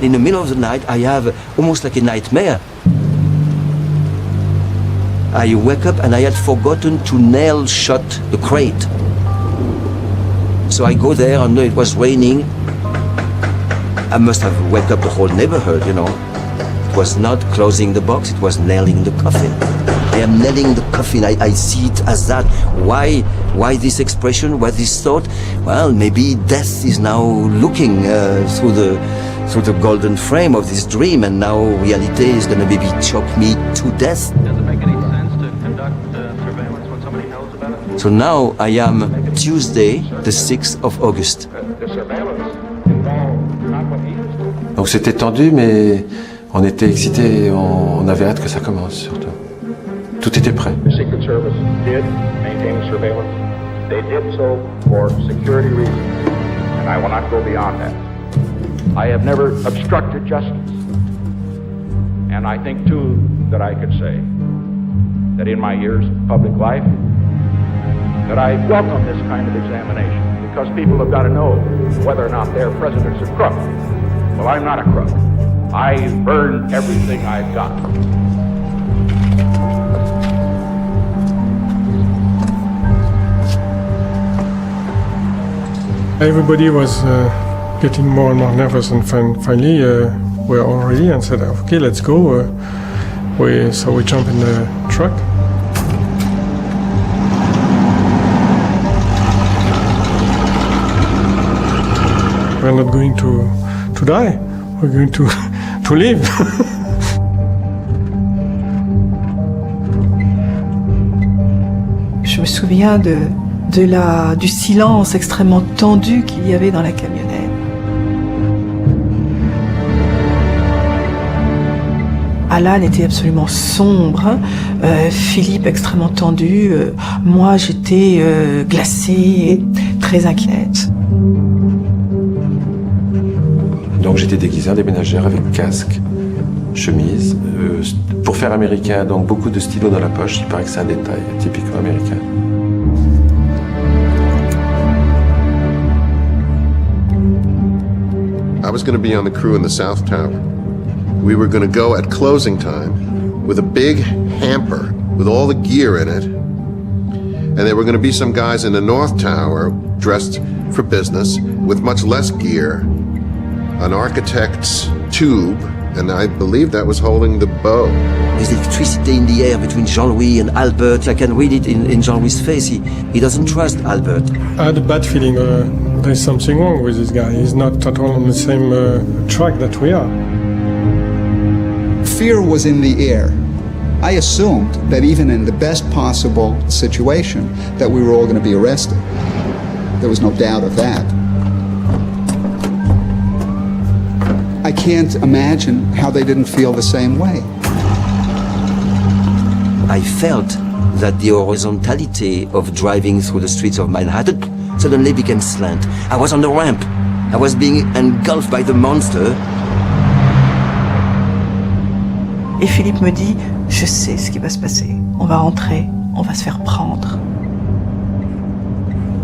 in the middle of the night, I have almost like a nightmare. I wake up and I had forgotten to nail shut the crate. So I go there and it was raining. I must have woke up the whole neighborhood, you know. It was not closing the box, it was nailing the coffin. I am nailing the coffin, I see it as that. Why this expression, why this thought? Well, maybe death is now looking through the golden frame of this dream, and now reality is going to maybe choke me to death. Does it make any sense to conduct surveillance when somebody knows about it? So now I am Tuesday, the 6th of August. The surveillance involved not what he used to. Donc c'était tendu, mais on était excités, on avait hâte que ça commence surtout. Tout était prêt. The Secret Service did maintain surveillance. They did so for security reasons, and I will not go beyond that. I have never obstructed justice, and I think too that I could say that in my years of public life that I welcome this kind of examination, because people have got to know whether or not their president's a crook. Well, I'm not a crook. I earned everything I've got. Everybody was getting more and more nervous, and finally we're all ready and said, okay, let's go. So we jump in the truck. We're not going to die, we're going to live. Je me souviens du silence extrêmement tendu qu'il y avait dans la camionnette. Alan était absolument sombre, Philippe extrêmement tendu, moi j'étais glacée et très inquiète. Donc j'étais déguisé en déménageur avec casque, chemise, pour faire américain, donc beaucoup de stylos dans la poche, il paraît que c'est un détail typiquement américain. I was going to be on the crew in the South Tower. We were going to go at closing time with a big hamper with all the gear in it. And there were going to be some guys in the North Tower dressed for business with much less gear, an architect's tube, and I believe that was holding the bow. There's electricity in the air between Jean-Louis and Albert. I can read it in Jean-Louis' face. He doesn't trust Albert. I had a bad feeling there's something wrong with this guy. He's not at all on the same track that we are. Fear was in the air. I assumed that even in the best possible situation that we were all going to be arrested. There was no doubt of that. I can't imagine how they didn't feel the same way. I felt that the horizontality of driving through the streets of Manhattan suddenly became slant. I was on the ramp. I was being engulfed by the monster. Et Philippe me dit, je sais ce qui va se passer. On va rentrer, on va se faire prendre.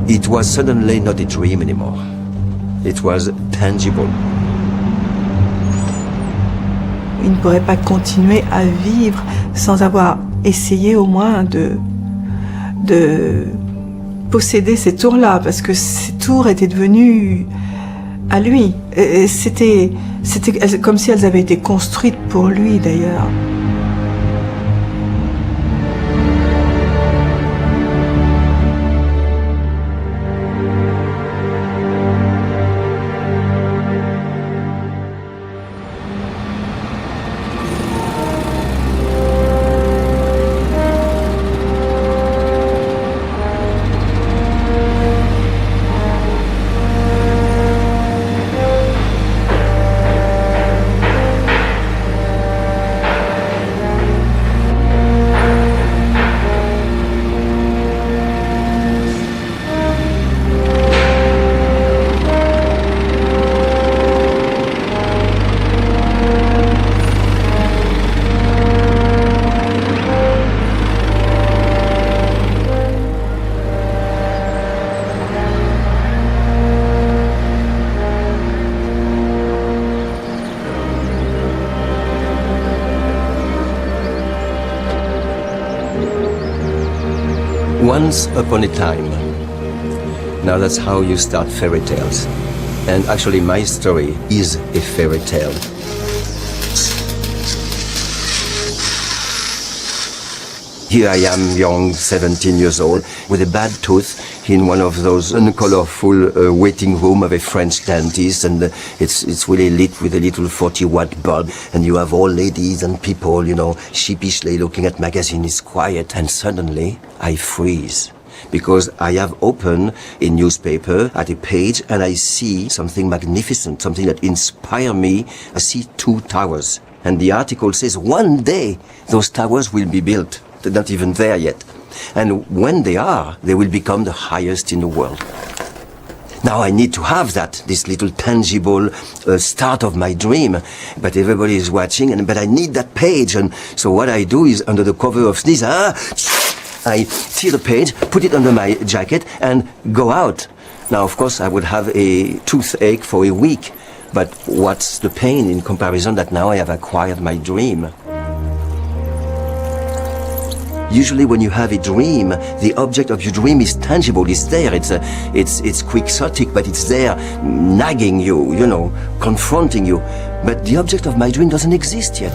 It was suddenly not a dream anymore. It was tangible. Il ne pourrait pas continuer à vivre sans avoir essayé au moins de posséder ces tours-là, parce que ces tours étaient devenues à lui. C'était comme si elles avaient été construites pour lui d'ailleurs. Once upon a time. Now that's how you start fairy tales. And actually my story is a fairy tale. Here I am, young, 17 years old, with a bad tooth in one of those uncolorful waiting room of a French dentist, and it's really lit with a little 40-watt bulb, and you have old ladies and people, you know, sheepishly looking at magazine. It's quiet, and suddenly I freeze. Because I have opened a newspaper at a page and I see something magnificent, something that inspires me. I see 2 towers. And the article says one day those towers will be built. They're not even there yet. And when they are, they will become the highest in the world. Now I need to have that, this little tangible start of my dream. But everybody is watching, but I need that page. And so what I do is, under the cover of sneeze, I tear the page, put it under my jacket, and go out. Now, of course, I would have a toothache for a week. But what's the pain in comparison that now I have acquired my dream? Usually when you have a dream, the object of your dream is tangible, it's there, it's quixotic, but it's there, nagging you, you know, confronting you. But the object of my dream doesn't exist yet.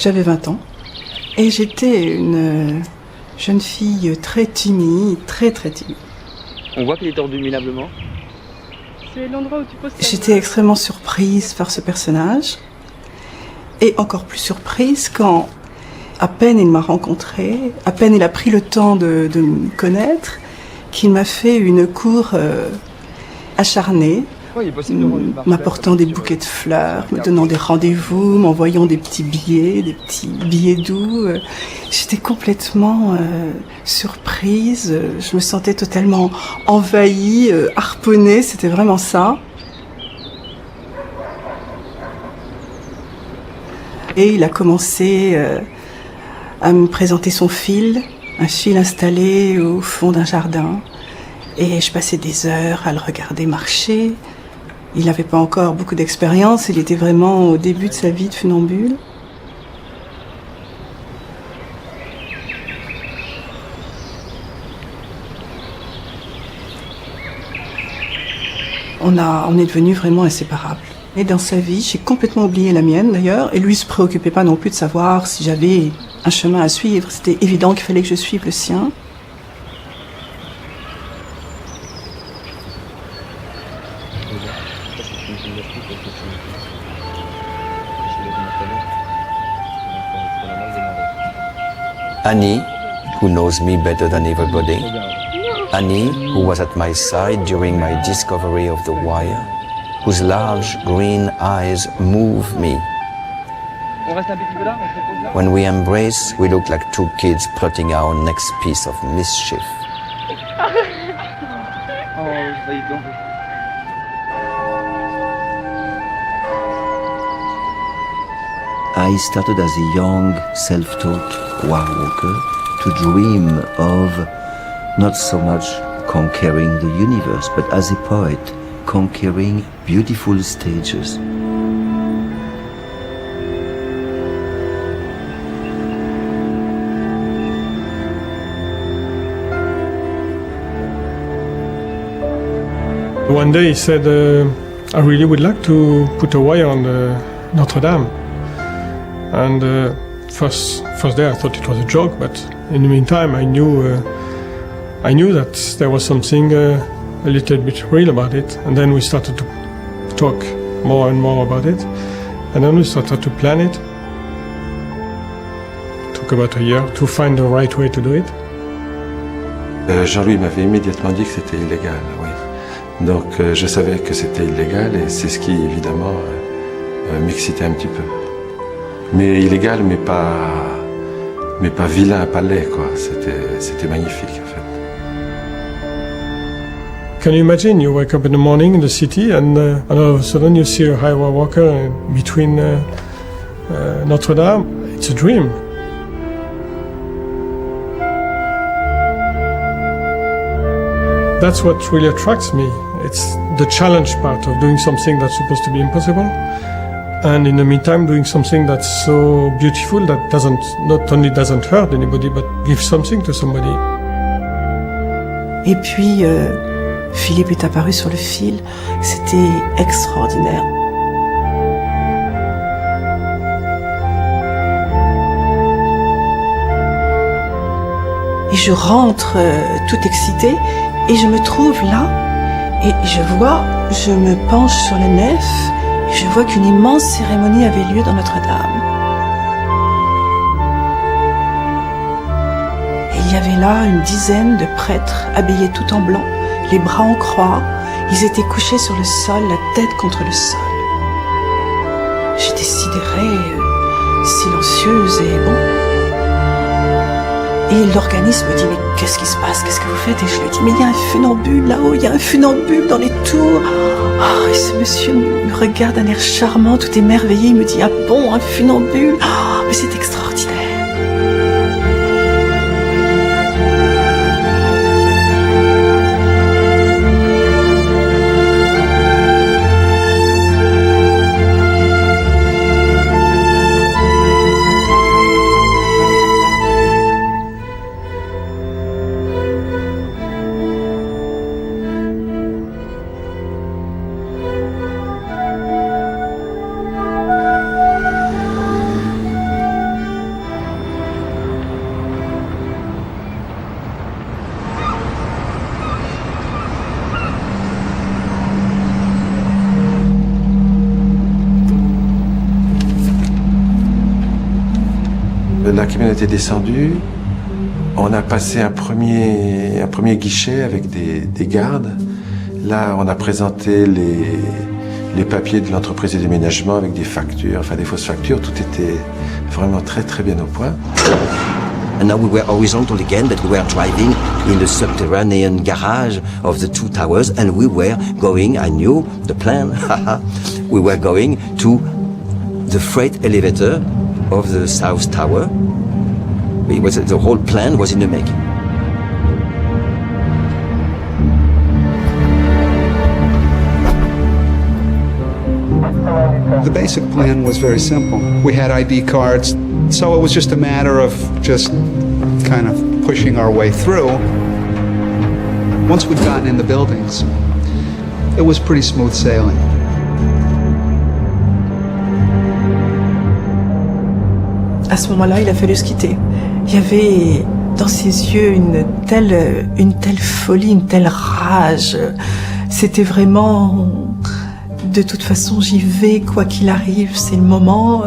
J'avais 20 ans et j'étais une jeune fille très timide, très timide. On voit qu'il est tordu minablement. C'est l'endroit où tu poses ta J'étais extrêmement surprise par ce personnage et encore plus surprise quand, à peine il m'a rencontrée, à peine il a pris le temps de me connaître, qu'il m'a fait une cour acharnée. M'apportant des bouquets de fleurs, me donnant des rendez-vous, m'envoyant des petits billets doux. J'étais complètement surprise, je me sentais totalement envahie, harponnée, c'était vraiment ça. Et il a commencé à me présenter son fil, un fil installé au fond d'un jardin. Et je passais des heures à le regarder marcher. Il n'avait pas encore beaucoup d'expérience, il était vraiment au début de sa vie de funambule. On est devenus vraiment inséparables. Et dans sa vie, j'ai complètement oublié la mienne d'ailleurs, et lui se préoccupait pas non plus de savoir si j'avais un chemin à suivre. C'était évident qu'il fallait que je suive le sien. Annie, who knows me better than everybody. Annie, who was at my side during my discovery of the wire, whose large green eyes move me. When we embrace, we look like 2 kids plotting our next piece of mischief. I started as a young, self-taught war walker to dream of not so much conquering the universe, but as a poet, conquering beautiful stages. One day he said, I really would like to put a wire on Notre Dame. And first day I thought it was a joke, but in the meantime I knew that there was something a little bit real about it. And then we started to talk more and more about it. And then we started to plan it. It took about a year to find the right way to do it. Jean-Louis m'avait immédiatement dit que c'était illégal, oui. Donc je savais que c'était illégal et c'est ce qui évidemment m'excitait un petit peu. Mais illégal, mais pas vilain, pas laid, quoi. C'était magnifique en fait. Can you imagine, you wake up in the morning in the city and all of a sudden you see a highway walker between Notre Dame? It's a dream. That's what really attracts me. It's the challenge part of doing something that's supposed to be impossible, and in the meantime doing something that's so beautiful that not only doesn't hurt anybody but gives something to somebody. Et puis Philippe est apparu sur le fil, c'était extraordinaire. Et je rentre toute excitée et je me trouve là et je me penche sur la nef et je vois qu'une immense cérémonie avait lieu dans Notre-Dame. Et il y avait là une dizaine de prêtres habillés tout en blanc, les bras en croix, ils étaient couchés sur le sol, la tête contre le sol. J'étais sidérée, silencieuse et bon. Et l'organisme me dit, mais qu'est-ce qui se passe? Qu'est-ce que vous faites? Et je lui dis, mais il y a un funambule là-haut, il y a un funambule dans les tours. Oh, et ce monsieur me regarde d'un air charmant, tout émerveillé, il me dit, ah bon, un funambule? Oh, mais c'est extraordinaire. La camionnette est descendue, on a passé un premier guichet avec des gardes. Là, on a présenté les papiers de l'entreprise de déménagement avec des factures, enfin des fausses factures. Tout était vraiment très très bien au point. And now we were horizontal again, but we were driving in the subterranean garage of the two towers, and we were going, I knew the plan, we were going to the freight elevator of the South Tower. The whole plan was in the making. The basic plan was very simple. We had ID cards, so it was just a matter of just kind of pushing our way through. Once we'd gotten in the buildings, it was pretty smooth sailing. À ce moment-là, il a fallu se quitter. Il y avait dans ses yeux une telle folie, une telle rage. C'était vraiment, de toute façon, j'y vais, quoi qu'il arrive, c'est le moment.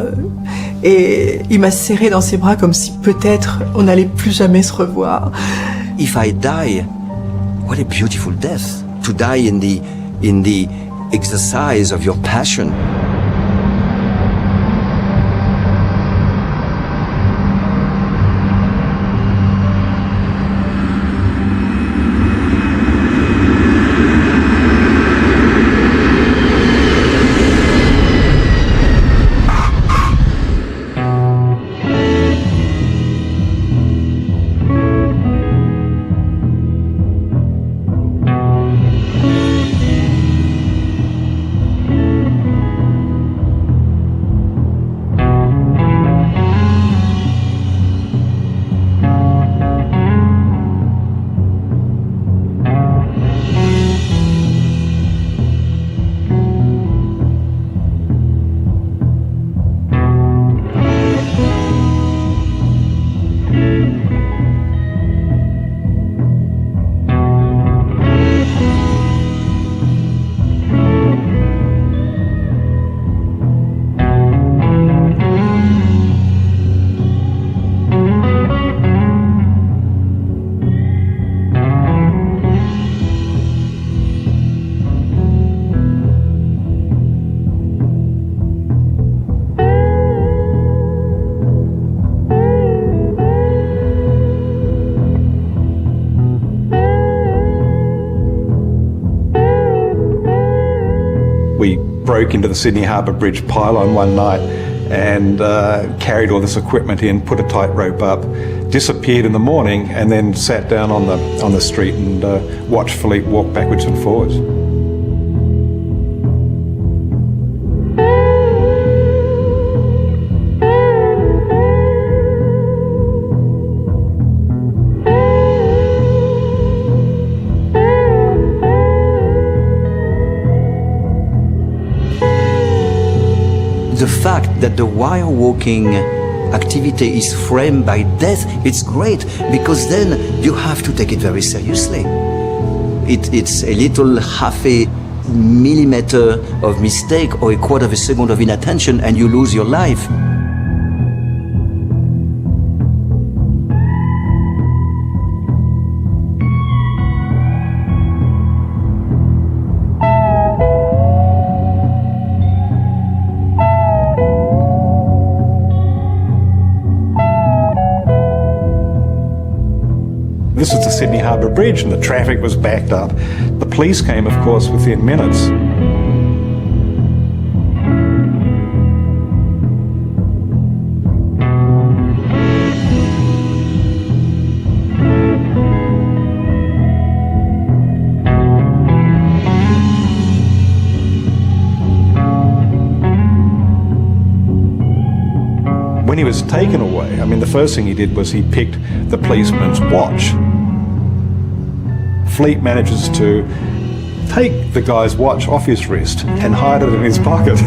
Et il m'a serré dans ses bras comme si peut-être on n'allait plus jamais se revoir. If I die, what a beautiful death. To die in the exercise of your passion. broke into the Sydney Harbour Bridge pylon one night and carried all this equipment in, put a tightrope up, disappeared in the morning, and then sat down on the street and watched Philippe walk backwards and forwards. The fact that the wire walking activity is framed by death, it's great, because then you have to take it very seriously. It's a little half a millimeter of mistake or a quarter of a second of inattention and you lose your life. This is the Sydney Harbour Bridge and the traffic was backed up. The police came, of course, within minutes. When he was taken away, I mean, the first thing he did was he picked the policeman's watch. Philippe manages to take the guy's watch off his wrist and hide it in his pocket.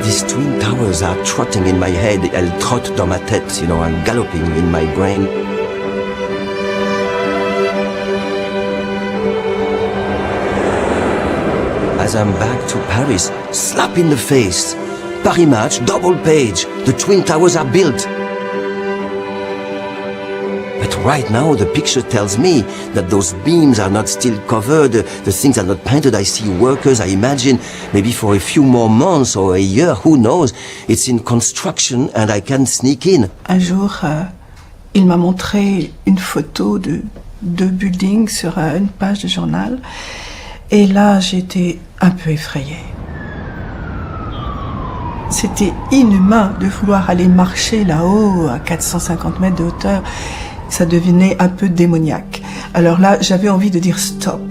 These twin towers are trotting in my head. Elles trottent dans ma tête, you know, and galloping in my brain. As I'm back to Paris, slap in the face. Paris Match, double page. The twin towers are built. But right now, the picture tells me that those beams are not still covered, the things are not painted. I see workers, I imagine, maybe for a few more months or a year, who knows. It's in construction and I can sneak in. Un jour, il m'a montré une photo de deux buildings sur une page de journal. Et là, j'étais un peu effrayée. C'était inhumain de vouloir aller marcher là-haut à 450 mètres de hauteur. Ça devenait un peu démoniaque. Alors là, j'avais envie de dire stop.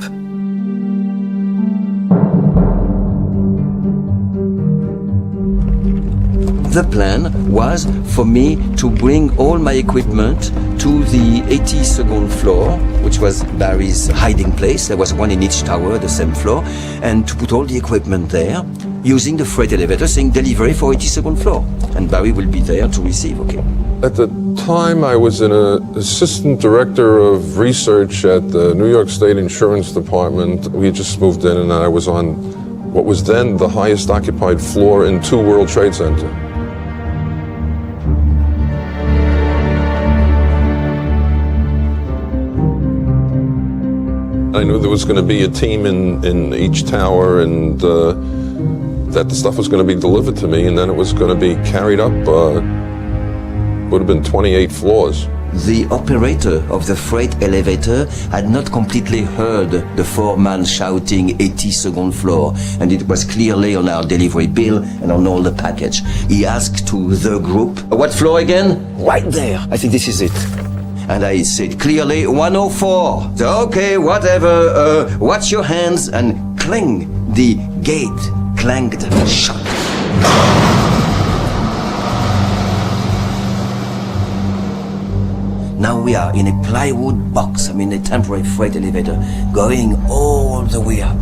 The plan was for me to bring all my equipment to the 82nd floor, which was Barry's hiding place. There was one in each tower, the same floor, and to put all the equipment there using the freight elevator saying delivery for 82nd floor. And Barry will be there to receive, okay. At the time, I was an assistant director of research at the New York State Insurance Department. We had just moved in and I was on what was then the highest occupied floor in 2 World Trade Center. I knew there was going to be a team in each tower and that the stuff was going to be delivered to me and then it was going to be carried up, would have been 28 floors. The operator of the freight elevator had not completely heard the foreman shouting 82nd floor, and it was clearly on our delivery bill and on all the package. He asked to the group, what floor again? Right there. I think this is it. And I said clearly 104. So, okay, whatever, watch your hands, and clang, the gate clanged shut. Now we are in a plywood box, a temporary freight elevator, going all the way up.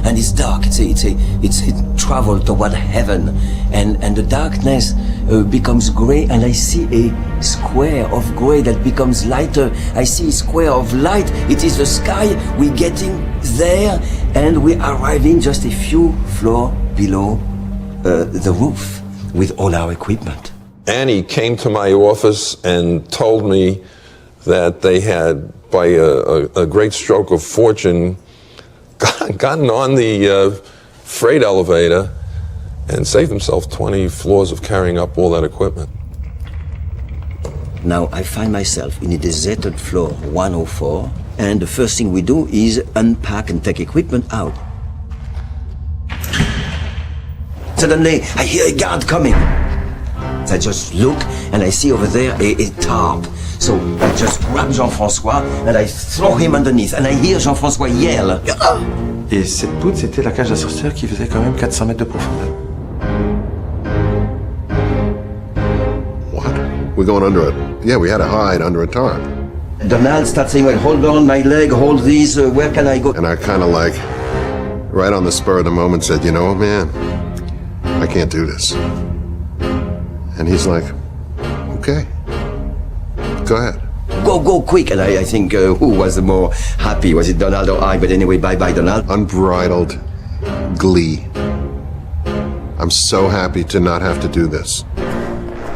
And it's dark, it's travel toward heaven. And the darkness becomes gray, and I see a square of gray that becomes lighter. I see a square of light. It is the sky. We're getting there, and we're arriving just a few floors below the roof with all our equipment. Annie came to my office and told me that they had, by a great stroke of fortune, gotten on the freight elevator and saved himself 20 floors of carrying up all that equipment. Now I find myself in a deserted floor 104, and the first thing we do is unpack and take equipment out. Suddenly I hear a guard coming. I just look and I see over there a tarp. So I just grab Jean-François and I throw him underneath, and I hear Jean-François yell. Et cette poutre, c'était la cage d'ascenseur qui faisait quand même 400 mètres de profondeur. What? We're going under it. Yeah, we had to hide under a tarp. Donald starts saying, well, hold on, my leg, hold these, where can I go? And I kind of like, right on the spur of the moment said, you know, man, I can't do this. And he's like, okay, go ahead. Go quick. And I think who was the more happy? Was it Donald or I? But anyway, bye-bye, Donald. Unbridled glee. I'm so happy to not have to do this.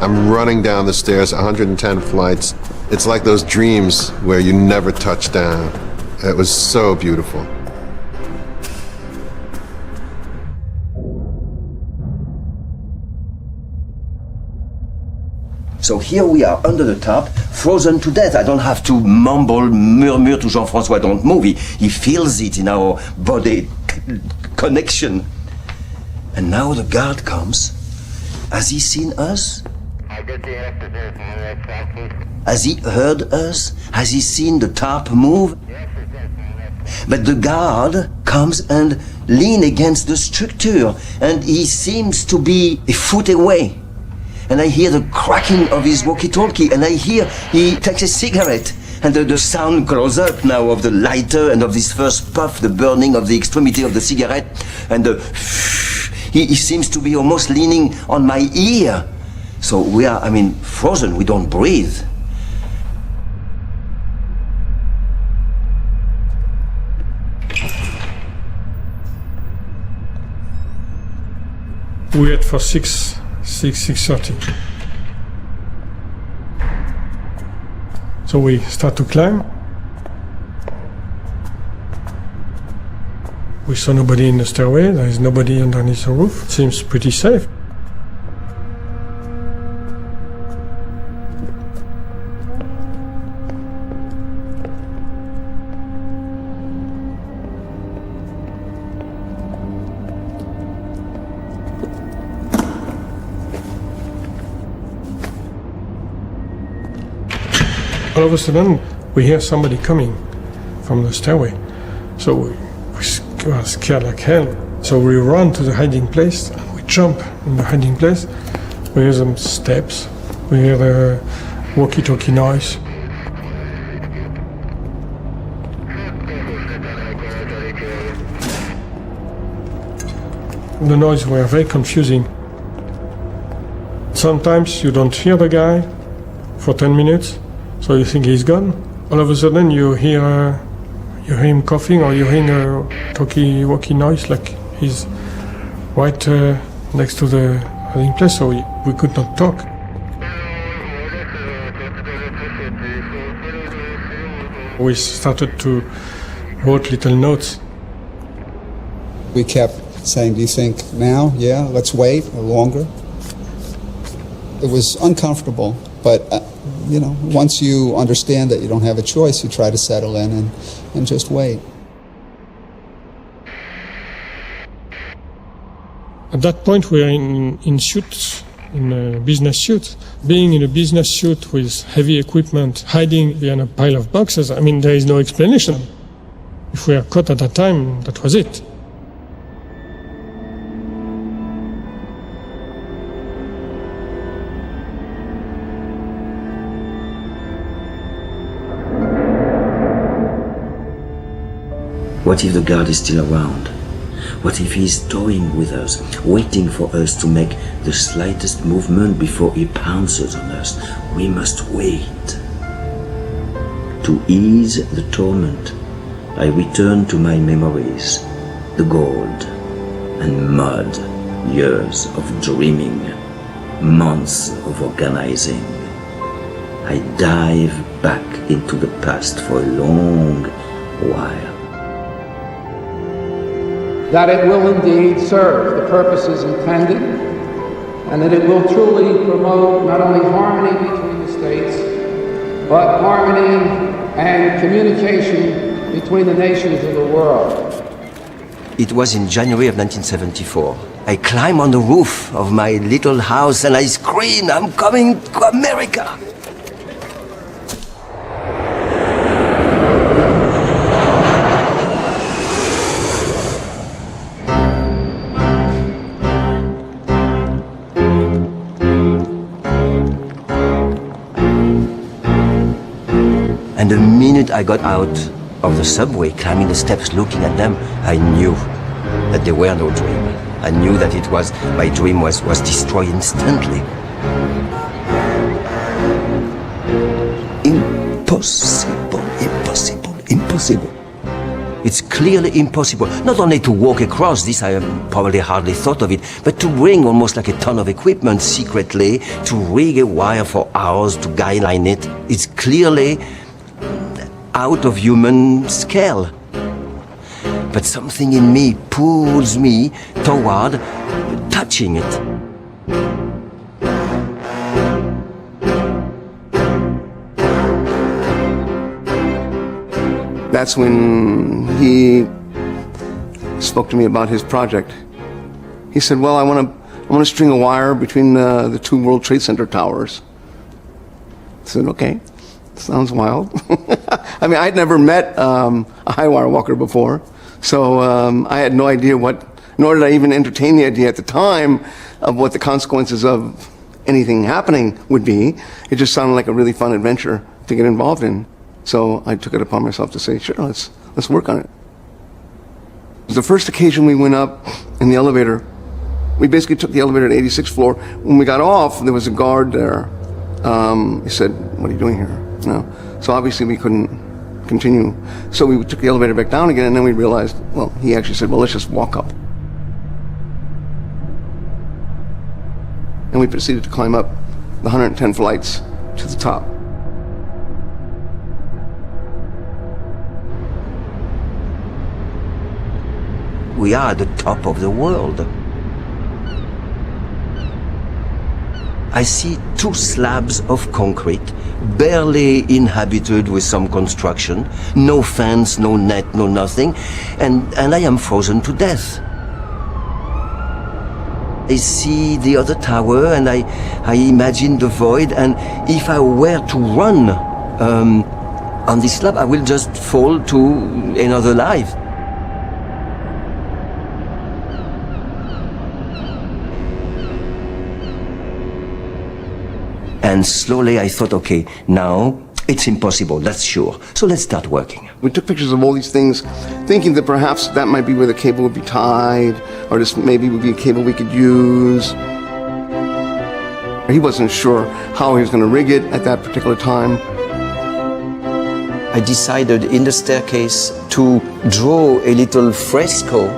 I'm running down the stairs, 110 flights. It's like those dreams where you never touch down. It was so beautiful. So here we are under the top, frozen to death. I don't have to murmur to Jean-François, don't move. He feels it in our body connection. And now the guard comes. Has he seen us? Has he heard us? Has he seen the tarp move? But the guard comes and leans against the structure, and he seems to be a foot away. And I hear the cracking of his walkie-talkie, and I hear he takes a cigarette, and the sound grows up now of the lighter and of this first puff, the burning of the extremity of the cigarette, and he seems to be almost leaning on my ear. So we are, frozen, we don't breathe. We wait for 6:30. So we start to climb. We saw nobody in the stairway, there is nobody underneath the roof. It seems pretty safe. All of a sudden, we hear somebody coming from the stairway. So we were scared like hell. So we run to the hiding place, and we jump in the hiding place. We hear some steps, we hear the walkie-talkie noise. The noise were very confusing. Sometimes you don't hear the guy for 10 minutes. So you think he's gone. All of a sudden you hear him coughing, or you hear a talkie-walkie noise, like he's right next to the hiding place, so we could not talk. We started to write little notes. We kept saying, do you think now? Yeah, let's wait or longer. It was uncomfortable, but once you understand that you don't have a choice, you try to settle in and just wait. At that point, we are in suits, in business suits. Being in a business suit with heavy equipment, hiding behind a pile of boxes, there is no explanation. If we are caught at that time, that was it. What if the guard is still around? What if he's toying with us, waiting for us to make the slightest movement before he pounces on us? We must wait. To ease the torment, I return to my memories, the gold and mud, years of dreaming, months of organizing. I dive back into the past for a long while. that it will indeed serve the purposes intended, and that it will truly promote not only harmony between the states, but harmony and communication between the nations of the world. It was in January of 1974. I climb on the roof of my little house and I scream, I'm coming to America! And the minute I got out of the subway, climbing the steps, looking at them, I knew that they were no dream. I knew that it was, my dream was destroyed instantly. Impossible, impossible, impossible. It's clearly impossible, not only to walk across this, I probably hardly thought of it, but to bring almost like a ton of equipment secretly, to rig a wire for hours, to guideline it. It's clearly out of human scale. But something in me pulls me toward touching it. That's when he spoke to me about his project. He said, well, I want to string a wire between the two World Trade Center towers. I said, okay, sounds wild. I mean, I'd never met a high wire walker before, so I had no idea nor did I even entertain the idea at the time of what the consequences of anything happening would be. It just sounded like a really fun adventure to get involved in. So I took it upon myself to say, sure, let's work on it. It was the first occasion we went up in the elevator. We basically took the elevator to the 86th floor. When we got off, there was a guard there. He said, what are you doing here? You know? So obviously we couldn't continue. So we took the elevator back down again, and then we realized, well, he actually said, well, let's just walk up. And we proceeded to climb up the 110 flights to the top. We are at the top of the world. I see two slabs of concrete, barely inhabited with some construction, no fence, no net, no nothing, and I am frozen to death. I see the other tower and I imagine the void, and if I were to run on this slab, I will just fall to another life. And slowly I thought, okay, now it's impossible, that's sure. So let's start working. We took pictures of all these things, thinking that perhaps that might be where the cable would be tied, or this maybe would be a cable we could use. He wasn't sure how he was going to rig it at that particular time. I decided in the staircase to draw a little fresco,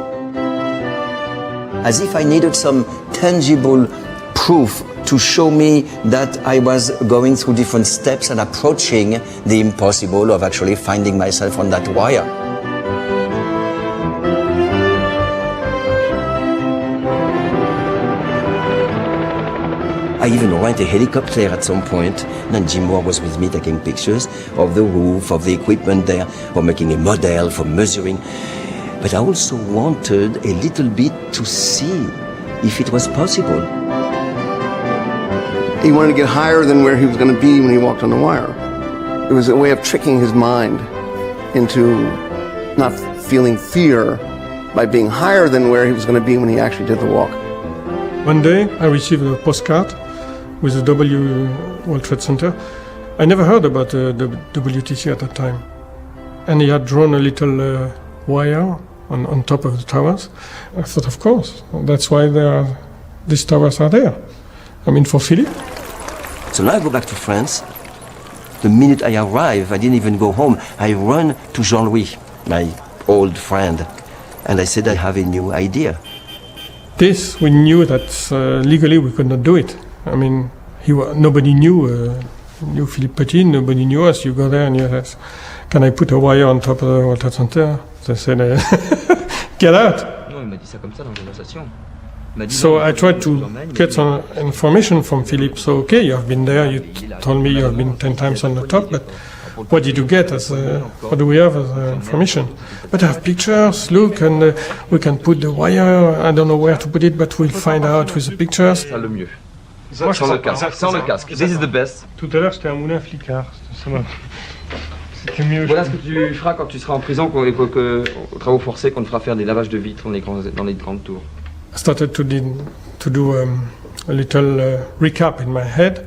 as if I needed some tangible proof to show me that I was going through different steps and approaching the impossible of actually finding myself on that wire. I even rent a helicopter at some point, and Jim Moore was with me taking pictures of the roof, of the equipment there, for making a model, for measuring. But I also wanted a little bit to see if it was possible. He wanted to get higher than where he was going to be when he walked on the wire. It was a way of tricking his mind into not feeling fear by being higher than where he was going to be when he actually did the walk. One day I received a postcard with the W World Trade Center. I never heard about the WTC at that time. And he had drawn a little wire on top of the towers. I thought, of course, that's why these towers are there. I mean, for Philippe. So now I go back to France. The minute I arrive, I didn't even go home. I run to Jean-Louis, my old friend, and I said, I have a new idea. This, we knew that legally we could not do it. I mean, nobody knew Philippe Petit, nobody knew us. You go there and you ask, can I put a wire on top of the World Trade Center? They said, get out. Non, il m'a dit ça comme ça dans la conversation. So I tried to get some information from Philippe. So, okay, you have been there, you told me you have been 10 times on the top, but what did you get as, what do we have as information? But I have pictures, look, and we can put the wire, I don't know where to put it, but we'll find out with the pictures. Ça le mieux. Sans le casque. Sans le casque. This is the best. Tout à l'heure, c'était un moulin flicard. C'était mieux. Voilà ce que tu feras quand tu seras en prison, aux travaux forcés, qu'on te fera faire des lavages de vitres dans les grandes tours. I started to do a little recap in my head,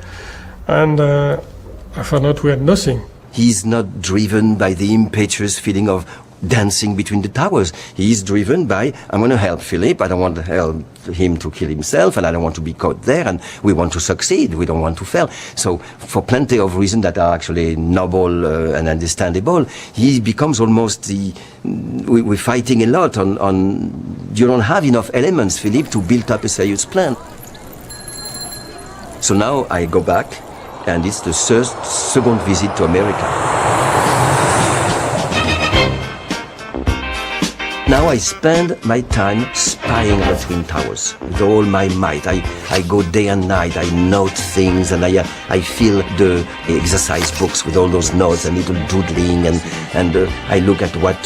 and I found out we had nothing. He's not driven by the impetuous feeling of dancing between the towers. He is driven by, I'm going to help Philippe, I don't want to help him to kill himself, and I don't want to be caught there, and we want to succeed, we don't want to fail. So for plenty of reasons that are actually noble and understandable, he becomes almost we're fighting a lot on you don't have enough elements, Philippe, to build up a serious plan. So now I go back, and it's the second visit to America. Now I spend my time spying on the Twin Towers with all my might. I go day and night, I note things, and I fill the exercise books with all those notes and little doodling, and I look at what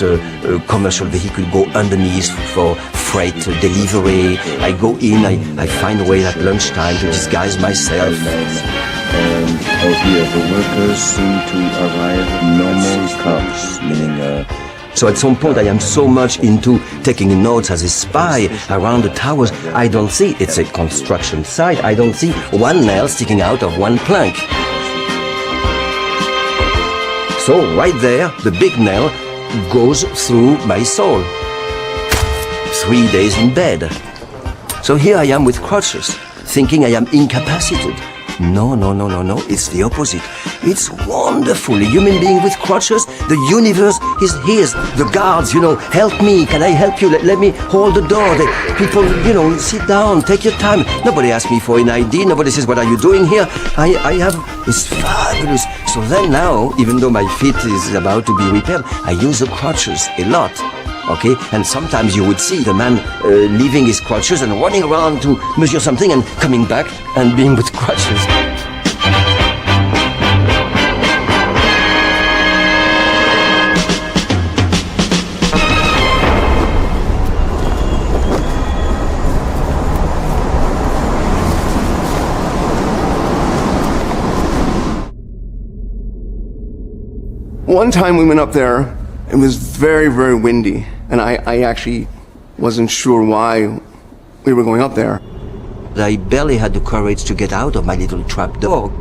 commercial vehicle go underneath for freight delivery. I go in, I find a way at lunchtime to disguise myself. And out here, the workers seem to arrive in normal comes, meaning So at some point I am so much into taking notes as a spy around the towers, I don't see, it's a construction site, I don't see one nail sticking out of one plank. So right there, the big nail goes through my soul. 3 days in bed. So here I am with crutches, thinking I am incapacitated. No, it's the opposite. It's wonderful. A human being with crutches, the universe is his. The guards, help me, can I help you? Let me hold the door. People, sit down, take your time. Nobody asks me for an ID, nobody says, what are you doing here? It's fabulous. So then now, even though my feet is about to be repaired, I use the crutches a lot. Okay, and sometimes you would see the man leaving his crutches and running around to measure something and coming back and being with crutches. One time we went up there, it was very, very windy, and I actually wasn't sure why we were going up there. I barely had the courage to get out of my little trap door.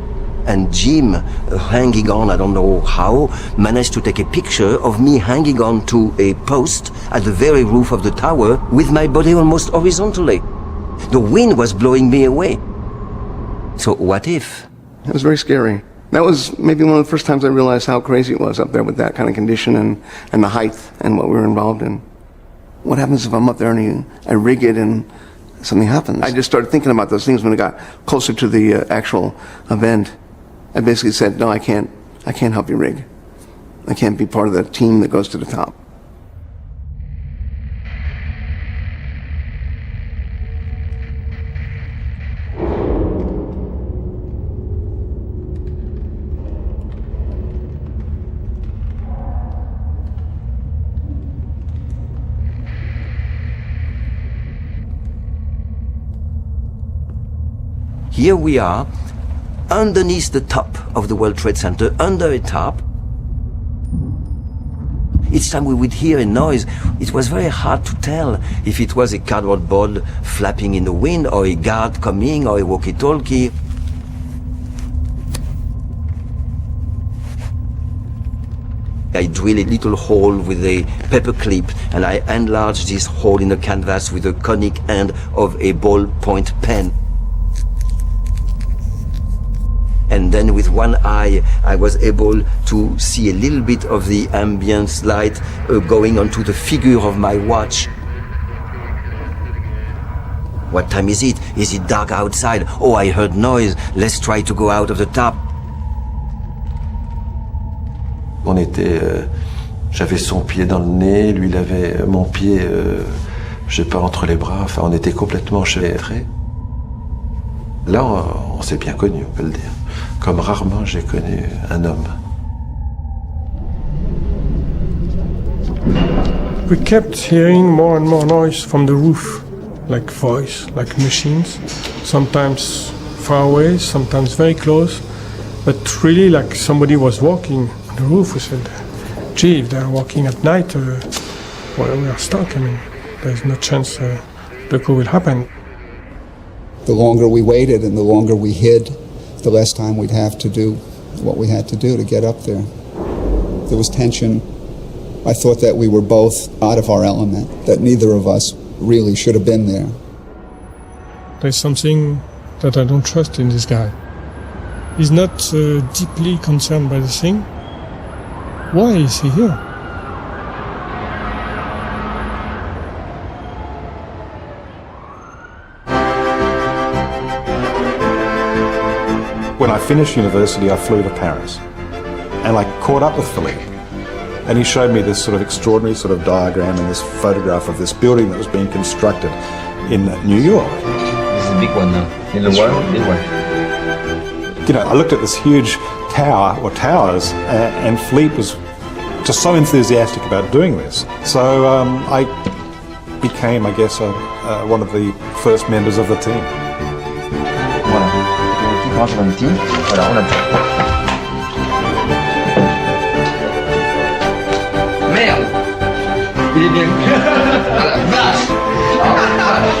And Jim, hanging on, I don't know how, managed to take a picture of me hanging on to a post at the very roof of the tower with my body almost horizontally. The wind was blowing me away. So what if? It was very scary. That was maybe one of the first times I realized how crazy it was up there with that kind of condition and the height and what we were involved in. What happens if I'm up there and I rig it and something happens? I just started thinking about those things when it got closer to the actual event. I basically said, no, I can't help you rig. I can't be part of the team that goes to the top. Here we are, underneath the top of the World Trade Center, under a tarp. Each time we would hear a noise, it was very hard to tell if it was a cardboard board flapping in the wind, or a guard coming, or a walkie-talkie. I drill a little hole with a paper clip, and I enlarge this hole in the canvas with the conic end of a ballpoint pen. And then with one eye, I was able to see a little bit of the ambient light going onto the figure of my watch. What time is it? Is it dark outside? Oh, I heard noise. Let's try to go out of the tarp. J'avais son pied dans le nez, lui il avait mon pied je sais pas, entre les bras, enfin on était complètement enchevêtrés. Là, on s'est bien connus, on peut le dire. Comme rarement j'ai connu un homme. We kept hearing more and more noise from the roof, like voice, like machines, sometimes far away, sometimes very close, but really like somebody was walking on the roof. We said, gee, if they're walking at night, well, we are stuck. I mean, there's no chance the coup will happen. The longer we waited and the longer we hid, the less time we'd have to do what we had to do to get up there. There was tension. I thought that we were both out of our element, that neither of us really should have been there. There's something that I don't trust in this guy. He's not deeply concerned by the thing. Why is he here? When I finished university, I flew to Paris, and I caught up with Philippe. And he showed me this sort of extraordinary sort of diagram and this photograph of this building that was being constructed in New York. This is a big one now. In the world, big one. You know, I looked at this huge tower, or towers, and Philippe was just so enthusiastic about doing this. So I became, I guess, one of the first members of the team. Voilà. Quand je vois un petit, voilà, on a... Merde! Il est bien. Ah la vache! Ah la vache!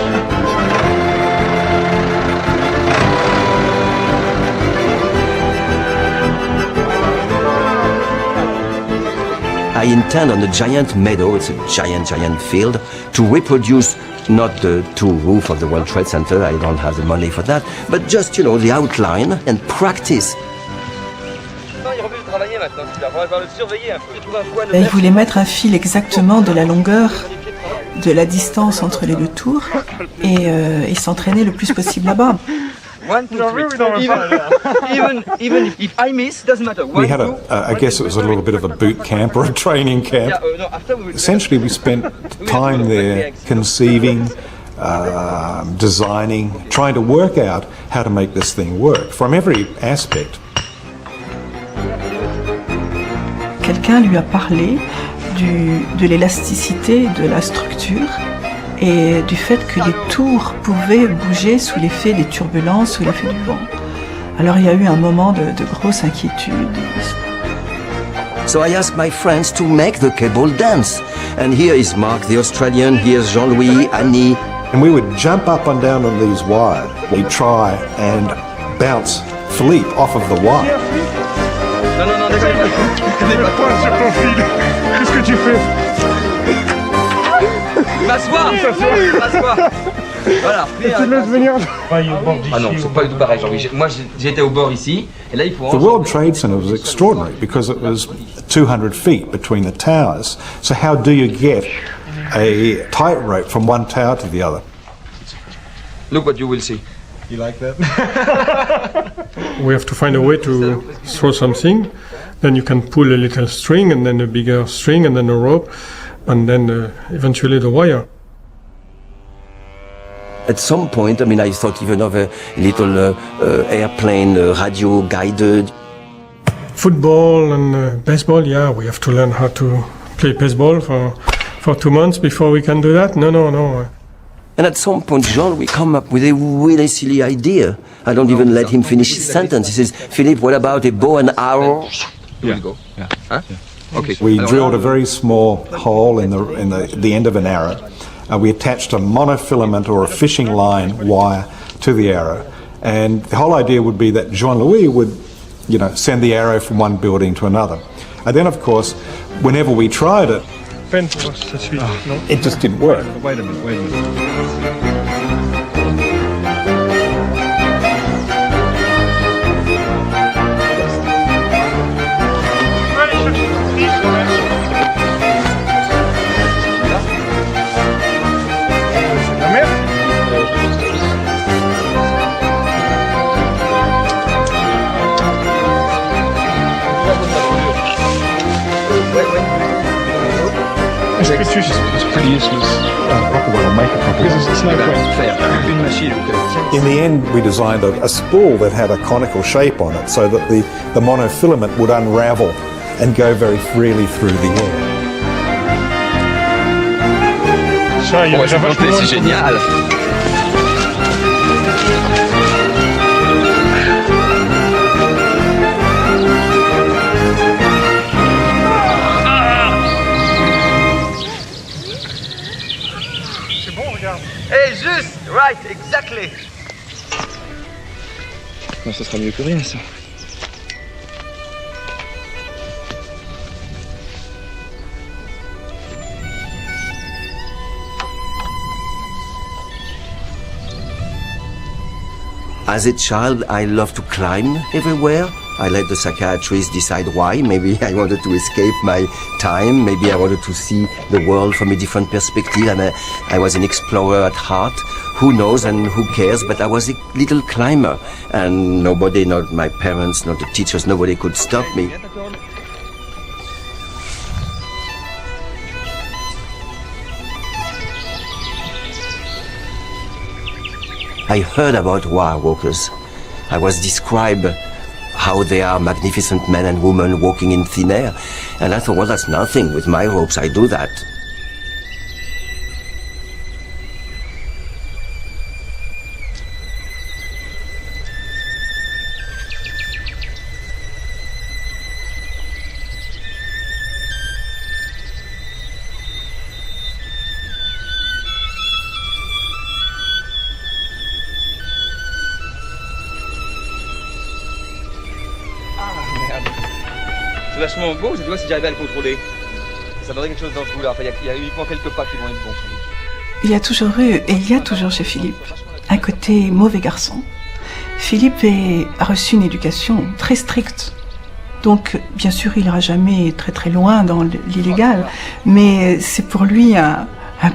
I intend on a giant meadow, it's a giant field, to reproduce not the two roof of the World Trade Center, I don't have the money for that, but just, you know, the outline and practice. Il voulait mettre un fil exactement de la longueur, de la distance entre les deux tours et s'entraîner le plus possible là-bas. Even if I miss, doesn't matter. We had I guess it was a little bit of a boot camp or a training camp. Essentially, we spent time there conceiving, designing, trying to work out how to make this thing work from every aspect. Quelqu'un lui a parlé de l'élasticité de la structure et du fait que les tours pouvaient bouger sous l'effet des turbulences, sous l'effet du vent. Alors il y a eu un moment de grosse inquiétude. So I asked my friends to make the cable dance. And here is Mark the Australian, here's Jean-Louis, Annie. And we would jump up and down on these wires. We'd try and bounce Philippe off of the wire. Non, Qu'est-ce que tu fais? M'asseoir. Voilà. Tu laisses venir. Ah non, c'est pas du tout pareil, Jean-Louis. Moi, j'étais au bord ici, et là, il faut... The World Trade Center was extraordinary because it was 200 feet between the towers. So how do you get a tightrope from one tower to the other? Look what you will see. You like that? We have to find a way to throw something. Then you can pull a little string, and then a bigger string, and then a rope, and then eventually the wire. At some point, I mean, I thought even of a little airplane, radio-guided. Football and baseball, yeah, we have to learn how to play baseball for 2 months before we can do that. No. And at some point, Jean, we come up with a really silly idea. I don't even let him finish his sentence. He says, Philippe, what about a bow and arrow? Yeah. Go. Yeah. Huh? Okay. We drilled a very small hole in the end of an arrow. We attached a monofilament or a fishing line wire to the arrow. And the whole idea would be that Jean-Louis would, send the arrow from one building to another. And then, of course, whenever we tried it, it just didn't work. Wait a minute. It's pretty useless. proper one or make a proper one. It's lightweight. Faire une machine. In the end, we designed a spool that had a conical shape on it so that the monofilament would unravel and go very freely through the air. Ça, il y a déjà vachement moins de C'est génial. C'est bon, regarde. Hey, juste, right, exactly. Non, ça sera mieux que rien, ça. As a child, I loved to climb everywhere. I let the psychiatrist decide why. Maybe I wanted to escape my time. Maybe I wanted to see the world from a different perspective. And I was an explorer at heart. Who knows and who cares? But I was a little climber. And nobody, not my parents, not the teachers, nobody could stop me. I heard about wire walkers. I was described how they are magnificent men and women walking in thin air. And I thought, well, that's nothing. With my ropes, I do that. C'est vachement beau, je sais pas si j'arrive à le contrôler. Ça donnerait quelque chose dans ce goût-là. Enfin, il y a uniquement quelques pas qui vont être bons. Il y a toujours eu, et il y a toujours chez Philippe, un côté mauvais garçon. Philippe a reçu une éducation très stricte. Donc, bien sûr, il n'ira jamais très très loin dans l'illégal, mais c'est pour lui un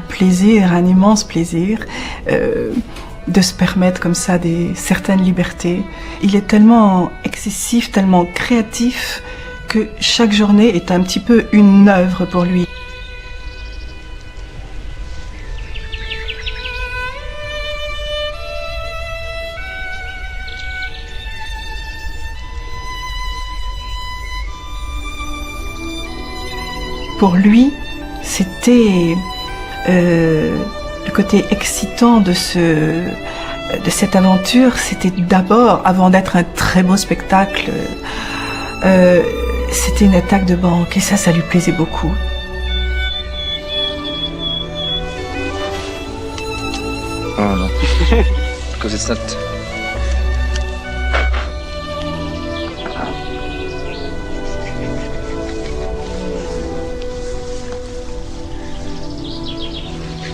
plaisir, un immense plaisir de se permettre comme ça certaines libertés. Il est tellement excessif, tellement créatif, que chaque journée est un petit peu une œuvre pour lui. Pour lui, c'était le côté excitant de cette aventure, c'était d'abord, avant d'être un très beau spectacle, c'était une attaque de banque et ça lui plaisait beaucoup. Oh non. Because it's not...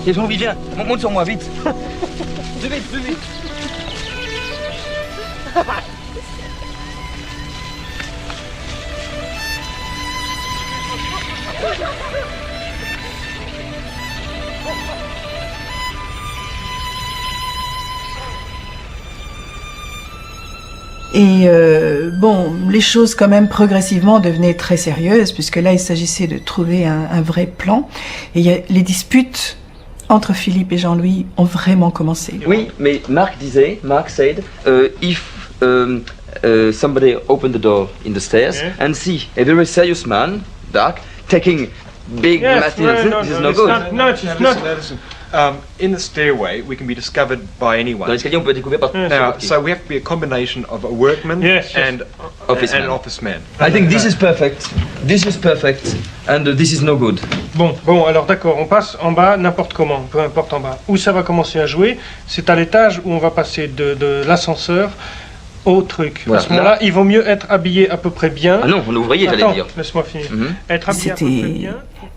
Et Jean-Louis, viens, monte sur moi, vite. Plus vite, plus vite. Et bon, les choses quand même progressivement devenaient très sérieuses, puisque là il s'agissait de trouver un vrai plan. Et les disputes entre Philippe et Jean-Louis ont vraiment commencé. Oui, mais Marc said, if somebody opened the door in the stairs and see a very serious man, dark, taking big materials, this is no good. Listen. In the stairway, we can be discovered by anyone. Dans l'escalier, on peut être découvert par Now, so we have to be a combination of a workman and an office man. I think this is perfect. This is perfect, and this is no good. Bon, alors d'accord, on passe en bas n'importe comment, peu importe en bas. Où ça va commencer à jouer, c'est à l'étage où on va passer de l'ascenseur au truc. Voilà. À ce moment-là, il vaut mieux être habillé à peu près bien. Ah non, on est ouvrier, j'allais dire. Laisse-moi finir. Être habillé à peu près bien.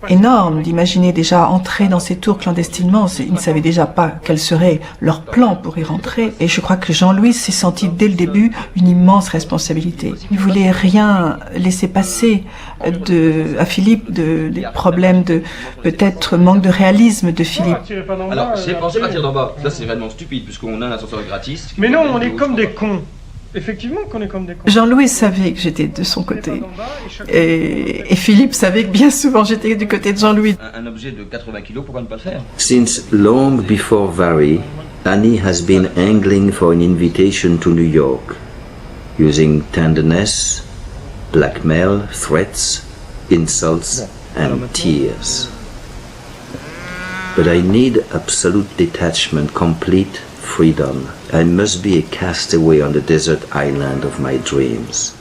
Énorme d'imaginer déjà entrer dans ces tours clandestinement. Ils ne savaient déjà pas quel serait leur plan pour y rentrer. Et je crois que Jean-Louis s'est senti dès le début une immense responsabilité. Il ne voulait rien laisser passer à Philippe, des problèmes de peut-être manque de réalisme de Philippe. Alors, j'ai pensé partir d'en bas. Ça, c'est vraiment stupide, puisqu'on a un ascenseur gratis. Mais non, on est comme des cons. Jean-Louis savait que j'étais de son côté. Et Philippe savait que bien souvent j'étais du côté de Jean-Louis. Un objet de 80 kilos, pourquoi ne pas le faire? Since long before Vary, Annie has been angling for an invitation to New York, using tenderness, blackmail, threats, insults, and tears. But I need absolute detachment, complete freedom. I must be a castaway on the desert island of my dreams.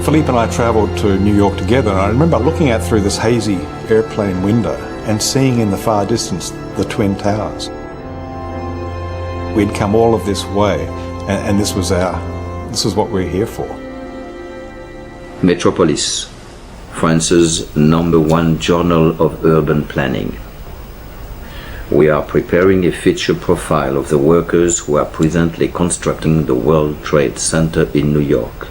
Philippe and I travelled to New York together, and I remember looking out through this hazy airplane window and seeing in the far distance the Twin Towers. We'd come all of this way, and this was what we were here for. Metropolis, France's #1 journal of urban planning. We are preparing a feature profile of the workers who are presently constructing the World Trade Center in New York.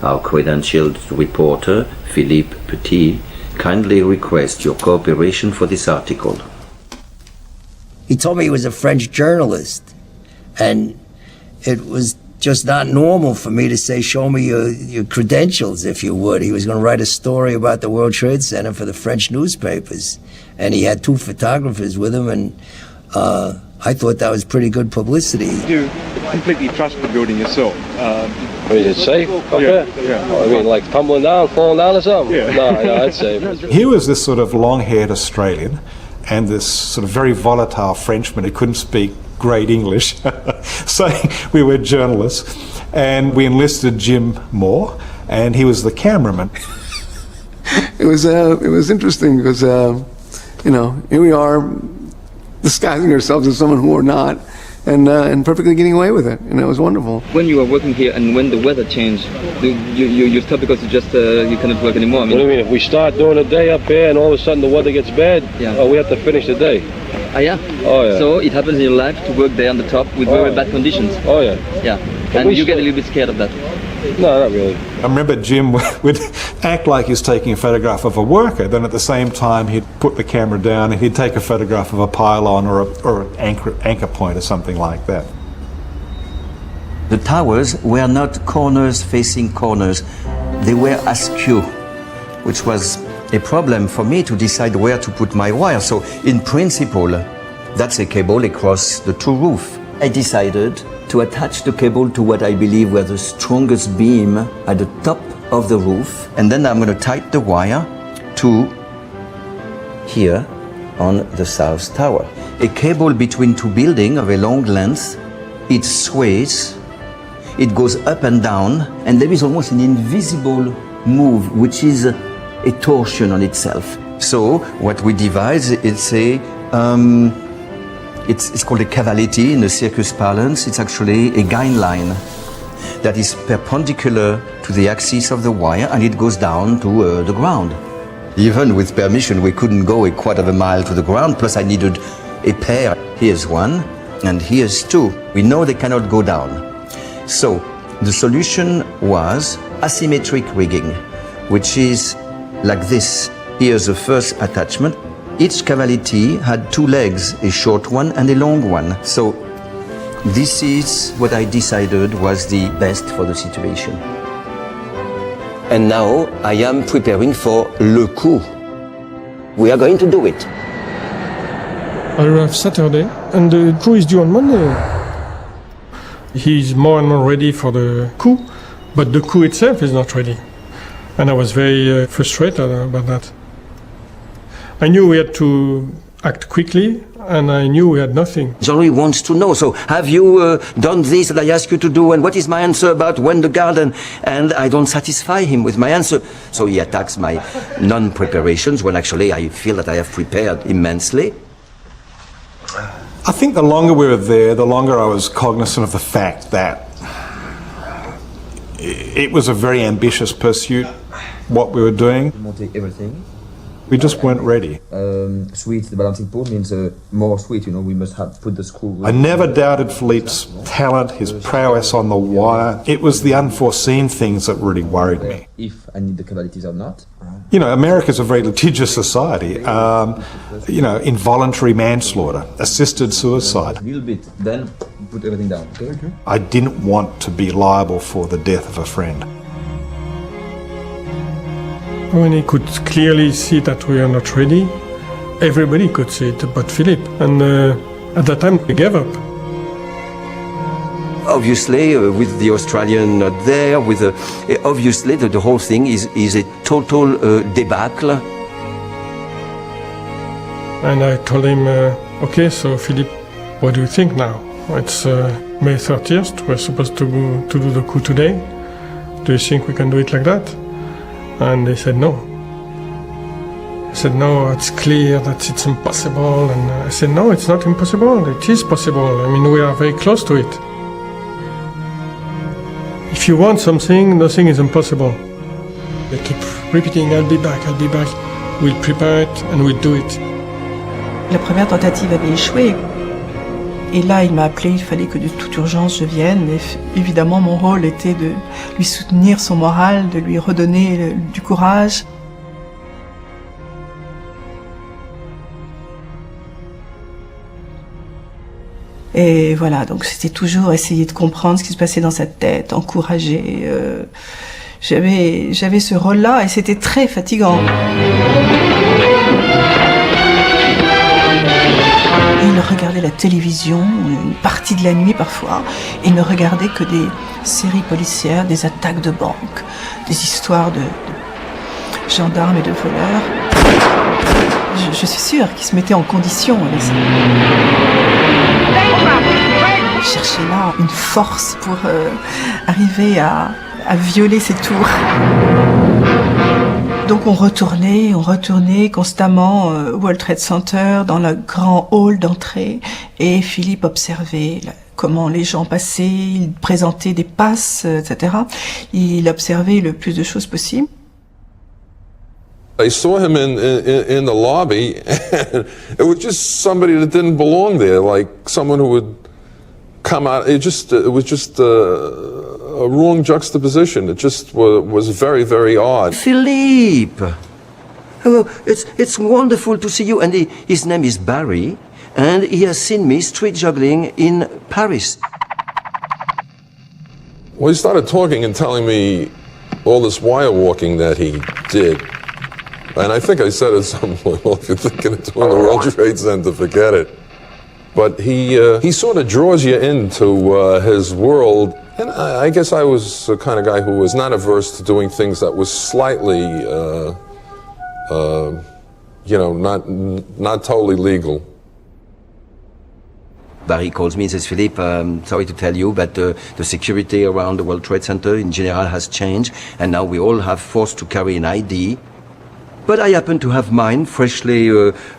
Our credentialed reporter, Philippe Petit, kindly requests your cooperation for this article. He told me he was a French journalist, and it was just not normal for me to say, show me your credentials, if you would. He was going to write a story about the World Trade Center for the French newspapers, and he had 2 photographers with him, and I thought that was pretty good publicity. You completely trust the building yourself? Is it safe up there? I mean, like tumbling down, falling down or something? No, I'd say. Here was this sort of long-haired Australian and this sort of very volatile Frenchman who couldn't speak great English, saying we were journalists, and we enlisted Jim Moore, and he was the cameraman. It was interesting because here we are disguising ourselves as someone who we're not, and perfectly getting away with it, and it was wonderful. When you are working here and when the weather changed, you stop because you cannot work anymore. I mean, What do you mean? If we start doing a day up here and all of a sudden the weather gets bad, we have to finish the day. yeah? Oh, yeah. So it happens in your life to work there on the top with very bad conditions. Oh, yeah. Yeah. And you get a little bit scared of that. No, not really. I remember Jim would act like he's taking a photograph of a worker, then at the same time he'd put the camera down and he'd take a photograph of a pylon or an anchor point or something like that. The towers were not corners facing corners, they were askew, which was a problem for me to decide where to put my wire. So in principle, that's a cable across the 2 roofs. I decided to attach the cable to what I believe were the strongest beam at the top of the roof, and then I'm going to tie the wire to here on the south tower. A cable between 2 buildings of a long length, it sways, it goes up and down, and there is almost an invisible move, which is a torsion on itself. So what we devise, it's called a cavality in the circus parlance. It's actually a guide line that is perpendicular to the axis of the wire, and it goes down to the ground. Even with permission, we couldn't go a quarter of a mile to the ground, plus I needed a pair. Here's 1, and here's 2. We know they cannot go down. So the solution was asymmetric rigging, which is like this. Here's the first attachment. Each cavality had 2 legs, a short one and a long one. So this is what I decided was the best for the situation. And now I am preparing for le coup. We are going to do it. I arrived Saturday, and the coup is due on Monday. He's more and more ready for the coup, but the coup itself is not ready. And I was very frustrated about that. I knew we had to act quickly, and I knew we had nothing. Jean-Louis wants to know, so have you done this that I asked you to do, and what is my answer about when the garden? And I don't satisfy him with my answer. So he attacks my non-preparations when actually I feel that I have prepared immensely. I think the longer we were there, the longer I was cognizant of the fact that it was a very ambitious pursuit, what we were doing. Everything. We just weren't ready. Sweet, the balancing pole means more sweet, we must have put the screw. I never doubted Philippe's talent, his prowess on the wire. It was the unforeseen things that really worried me. If I need the cavalities or not. You know, America's a very litigious society. You know, involuntary manslaughter, assisted suicide. A little bit, then put everything down, okay? I didn't want to be liable for the death of a friend. When he could clearly see that we are not ready, everybody could see it but Philippe. And at that time, he gave up. Obviously, with the Australian not there, obviously the whole thing is a total debacle. And I told him, okay, so Philippe, what do you think now? It's May 30th, we're supposed to do the coup today. Do you think we can do it like that? And they said no. I said, no, it's clear that it's impossible. And I said, no, it's not impossible, it is possible. I mean, we are very close to it. If you want something, nothing is impossible. They keep repeating, I'll be back, we'll prepare it and we'll do it. La première tentative avait échoué. Et là, il m'a appelé, il fallait que de toute urgence je vienne. Et évidemment, mon rôle était de lui soutenir son moral, de lui redonner du courage. Et voilà, donc c'était toujours essayer de comprendre ce qui se passait dans sa tête, encourager. J'avais ce rôle-là et c'était très fatigant. Il regardait la télévision, une partie de la nuit parfois, et il ne regardait que des séries policières, des attaques de banques, des histoires de gendarmes et de voleurs. Je suis sûre qu'il se mettait en condition avec ça. Il cherchait là une force pour arriver à violer ses tours. Donc on retournait constamment au World Trade Center, dans le grand hall d'entrée, et Philippe observait comment les gens passaient, il présentait des passes, etc. Il observait le plus de choses possible. I saw him in the lobby, and it was just somebody that didn't belong there, like someone who would come out. It was just a wrong juxtaposition. It just was very, very odd. Philippe! Hello, it's wonderful to see you. And his name is Barry, and he has seen me street juggling in Paris. Well, he started talking and telling me all this wire walking that he did. And I think I said at some point, well, if you're thinking of doing the World Trade Center, forget it. But he sort of draws you into his world. And I guess I was the kind of guy who was not averse to doing things that was slightly, you know, not totally legal. Barry calls me and says, Philippe, sorry to tell you, but the security around the World Trade Center in general has changed, and now we all have forced to carry an ID. But I happen to have mine freshly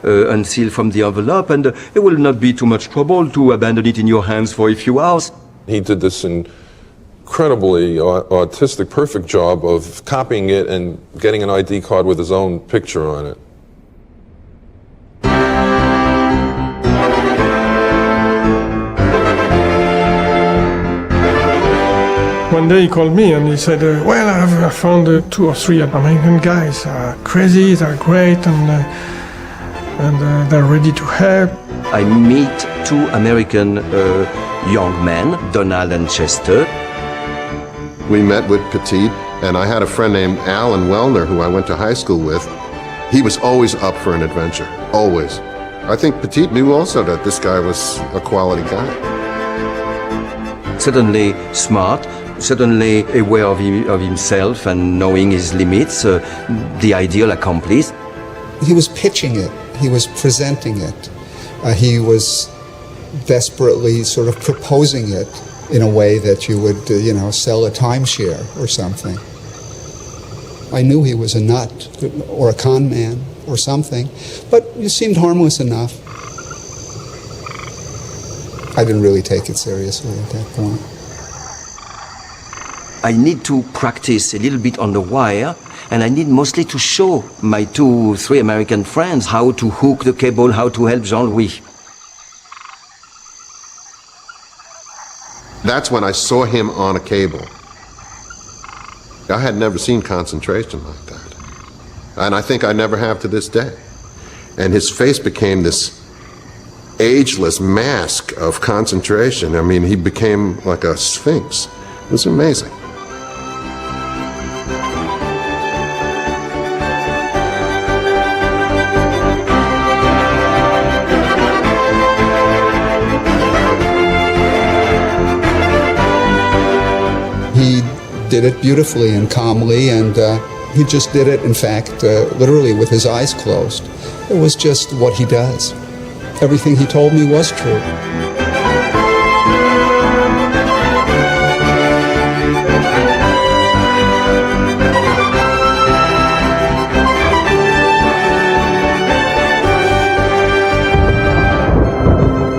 unsealed from the envelope, and it will not be too much trouble to abandon it in your hands for a few hours. He did this incredibly artistic, perfect job of copying it and getting an ID card with his own picture on it. One day he called me and he said, well, I've found 2 or 3 American guys. Crazy, they're great, and they're ready to help. I meet 2 American young men, Donald and Chester. We met with Petit, and I had a friend named Alan Wellner who I went to high school with. He was always up for an adventure, always. I think Petit knew also that this guy was a quality guy. Certainly smart, certainly aware of himself and knowing his limits, the ideal accomplice. He was pitching it, he was presenting it, he was desperately sort of proposing it in a way that you would, you know, sell a timeshare or something. I knew he was a nut or a con man or something, but it seemed harmless enough. I didn't really take it seriously at that point. I need to practice a little bit on the wire, and I need mostly to show my 2, 3 American friends how to hook the cable, how to help Jean-Louis. That's when I saw him on a cable. I had never seen concentration like that. And I think I never have to this day. And his face became this ageless mask of concentration. I mean, he became like a sphinx. It was amazing. He did it beautifully and calmly, and he just did it, in fact, literally with his eyes closed. It was just what he does. Everything he told me was true.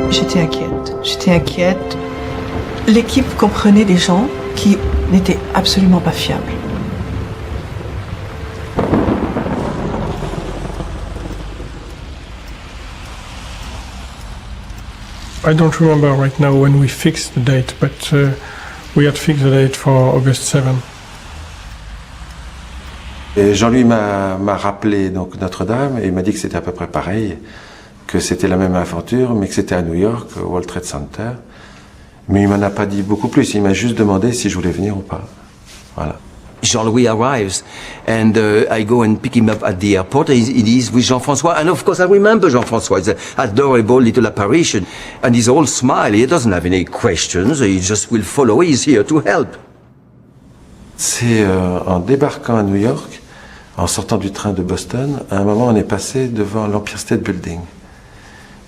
J'étais inquiète. J'étais inquiète. L'équipe comprenait des gens qui n'étaient absolument pas fiables. I don't remember right now when we fixed the date, but we had fixed the date for August 7. Et Jean-Louis m'a rappelé donc Notre-Dame et il m'a dit que c'était à peu près pareil, que c'était la même aventure, mais que c'était à New York, au World Trade Center. Mais il m'en a pas dit beaucoup plus, il m'a juste demandé si je voulais venir ou pas. Voilà. Jean-Louis arrives, and I go and pick him up at the airport. He's with Jean-François, and of course I remember Jean-François. He's an adorable little apparition, and he's all smile. He doesn't have any questions. He just will follow. He's here to help. C'est en débarquant à New York, en sortant du train de Boston, à un moment on est passé devant l'Empire State Building.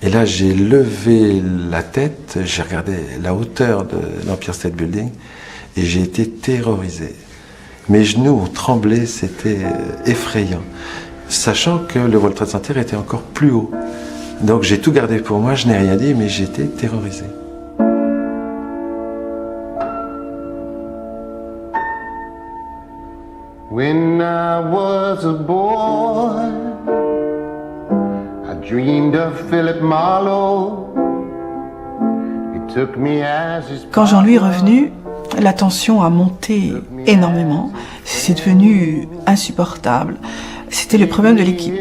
Et là j'ai levé la tête, j'ai regardé la hauteur de l'Empire State Building, et j'ai été terrorisé. Mes genoux ont tremblé, c'était effrayant, sachant que le World Trade Center était encore plus haut. Donc j'ai tout gardé pour moi, je n'ai rien dit, mais j'étais terrorisé. When I was a boy, I dreamed of Philippe Marlowe. He took me as his... Quand Jean-Louis est revenu, la tension a monté énormément. C'est devenu insupportable. C'était le problème de l'équipe.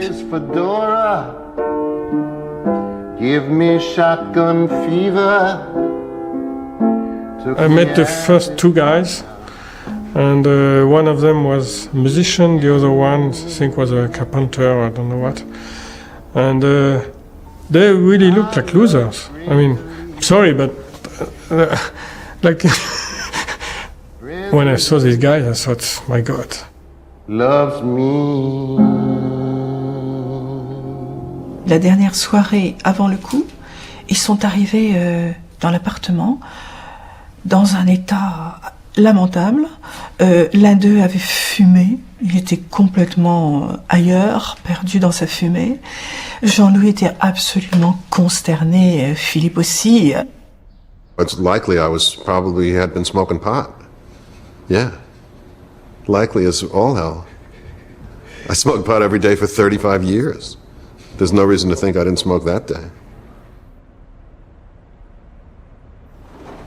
I met the first two guys, and one of them was a musician, the other one I think was a carpenter, I don't know what. And they really looked like losers. I mean, sorry, but like... When I saw these guys, I thought, my God. Loves me. La dernière soirée avant le coup, ils sont arrivés dans l'appartement dans un état lamentable. L'un d'eux avait fumé, il était complètement ailleurs, perdu dans sa fumée. Jean-Louis était absolument consterné, Philippe aussi. It's likely I was probably had been smoking pot. Yeah, likely as all hell. I smoked pot every day for 35 years. There's no reason to think I didn't smoke that day.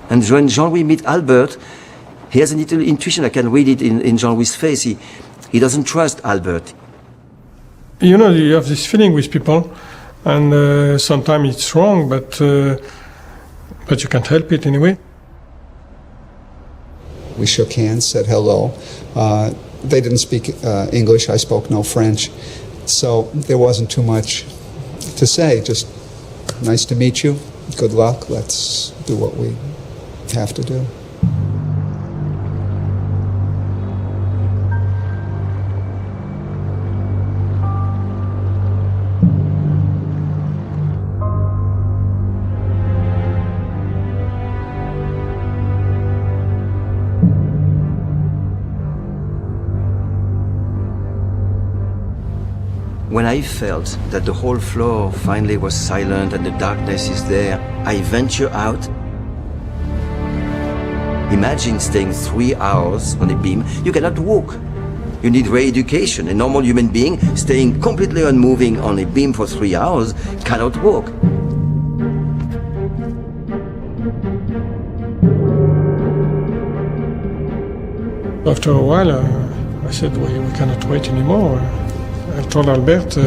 And when Jean-Louis meets Albert, he has a little intuition. I can read it in Jean-Louis' face. He doesn't trust Albert. You know, you have this feeling with people, and sometimes it's wrong, but you can't help it anyway. We shook hands, said hello. They didn't speak English, I spoke no French, so there wasn't too much to say, just nice to meet you, good luck, let's do what we have to do. When I felt that the whole floor finally was silent and the darkness is there, I venture out. Imagine staying 3 hours on a beam. You cannot walk. You need re-education. A normal human being staying completely unmoving on a beam for 3 hours cannot walk. After a while, I said, we cannot wait anymore. I told Albert,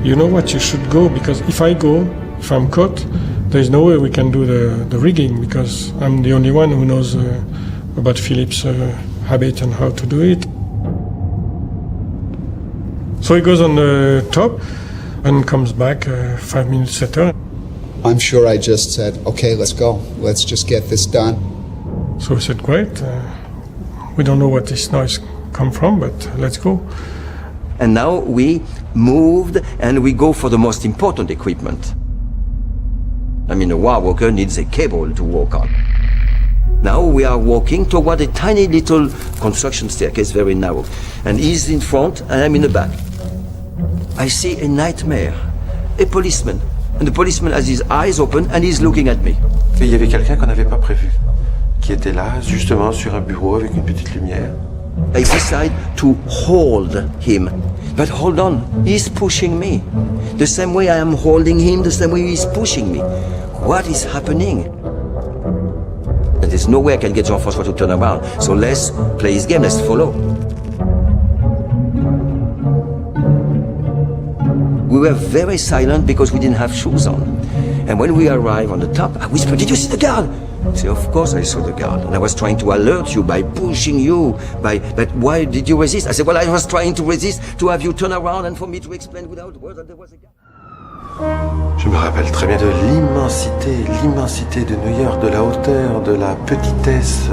you know what, you should go, because if I go, if I'm caught, there's no way we can do the rigging, because I'm the only one who knows about Philippe's habit and how to do it. So he goes on the top and comes back 5 minutes later. I'm sure I just said, okay, let's go. Let's just get this done. So we said, great. We don't know what this noise come from, but let's go. And now we moved and we go for the most important equipment. I mean, a wire walker needs a cable to walk on. Now we are walking toward a tiny little construction staircase, very narrow. And he's in front and I'm in the back. I see a nightmare, a policeman. And the policeman has his eyes open and he's looking at me. Et il y avait quelqu'un qu'on n'avait pas prévu, qui était là, justement, sur un bureau avec une petite lumière. I decide to hold him. But hold on, he's pushing me. The same way I am holding him, the same way he's pushing me. What is happening? There's no way I can get Jean-François to turn around. So let's play his game, let's follow. We were very silent because we didn't have shoes on. And when we arrived on the top, I whispered, "Did you see the guard?" He said, "Of course I saw the guard. And I was trying to alert you by pushing you, but why did you resist?" I said, "Well, I was trying to resist to have you turn around and for me to explain without words that there was a guard." Je me rappelle très bien de l'immensité de New York, de la hauteur, de la petitesse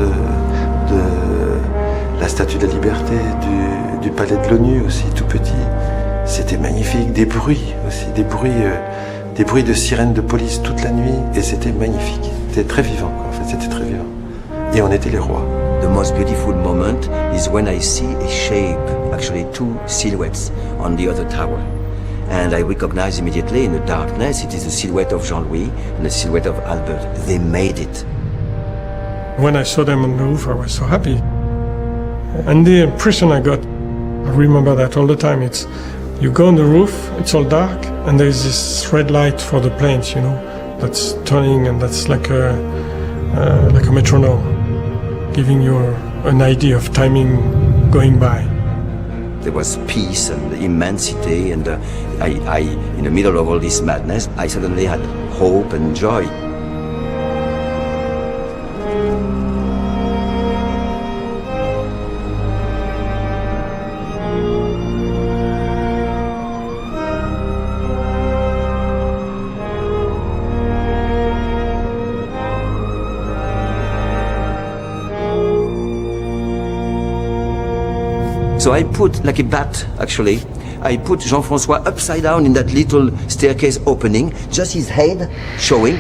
de la Statue de la Liberté, du palais de l'ONU aussi, tout petit. C'était magnifique, des bruits aussi, des bruits de sirènes de police toute la nuit, et c'était magnifique. C'était très vivant, quoi. En fait, c'était très vivant. Et on était les rois. The most beautiful moment is when I see a shape, actually two silhouettes on the other tower. And I recognize immediately in the darkness, it is the silhouette of Jean-Louis and the silhouette of Albert. They made it. When I saw them on the roof, I was so happy. And the impression I got, I remember that all the time, it's you go on the roof, it's all dark, and there's this red light for the planes, you know, that's turning, and that's like a metronome, giving you an idea of timing going by. There was peace and immensity, and I, in the middle of all this madness, I suddenly had hope and joy. So I put, like a bat, actually, I put Jean-François upside down in that little staircase opening, just his head showing.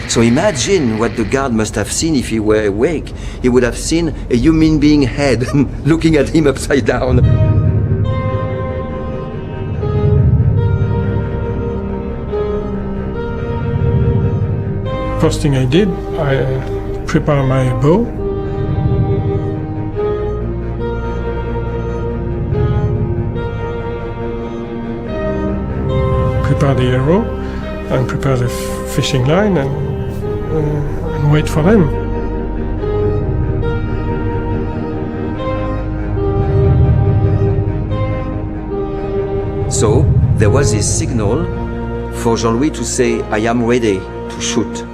So imagine what the guard must have seen if he were awake. He would have seen a human being head looking at him upside down. First thing I did, I prepared my bow. Prepare the arrow and prepare the fishing line and wait for them. So there was a signal for Jean-Louis to say, "I am ready to shoot."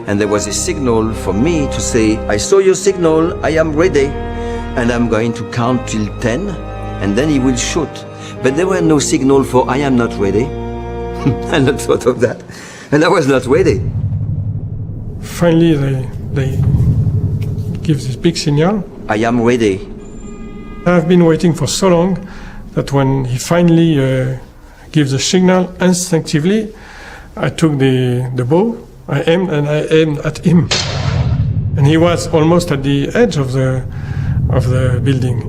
And there was a signal for me to say, "I saw your signal, I am ready." And I'm going to count till 10, and then he will shoot. But there were no signal for "I am not ready." I had not thought of that. And I was not ready. Finally, they give this big signal. "I am ready." I've been waiting for so long that when he finally gives the signal, instinctively, I took the bow, I aimed at him. And he was almost at the edge of the building.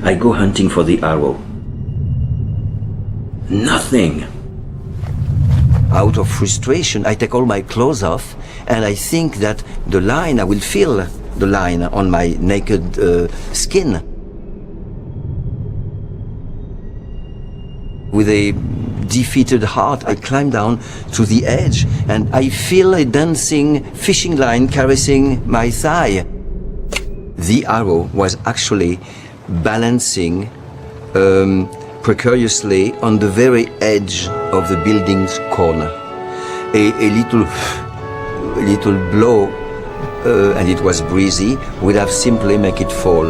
I go hunting for the arrow. Nothing. Out of frustration, I take all my clothes off, and I think that the line, I will feel the line on my naked skin. With a defeated heart, I climb down to the edge, and I feel a dancing fishing line caressing my thigh. The arrow was actually balancing precariously on the very edge of the building's corner. A little blow, and it was breezy, would have simply make it fall.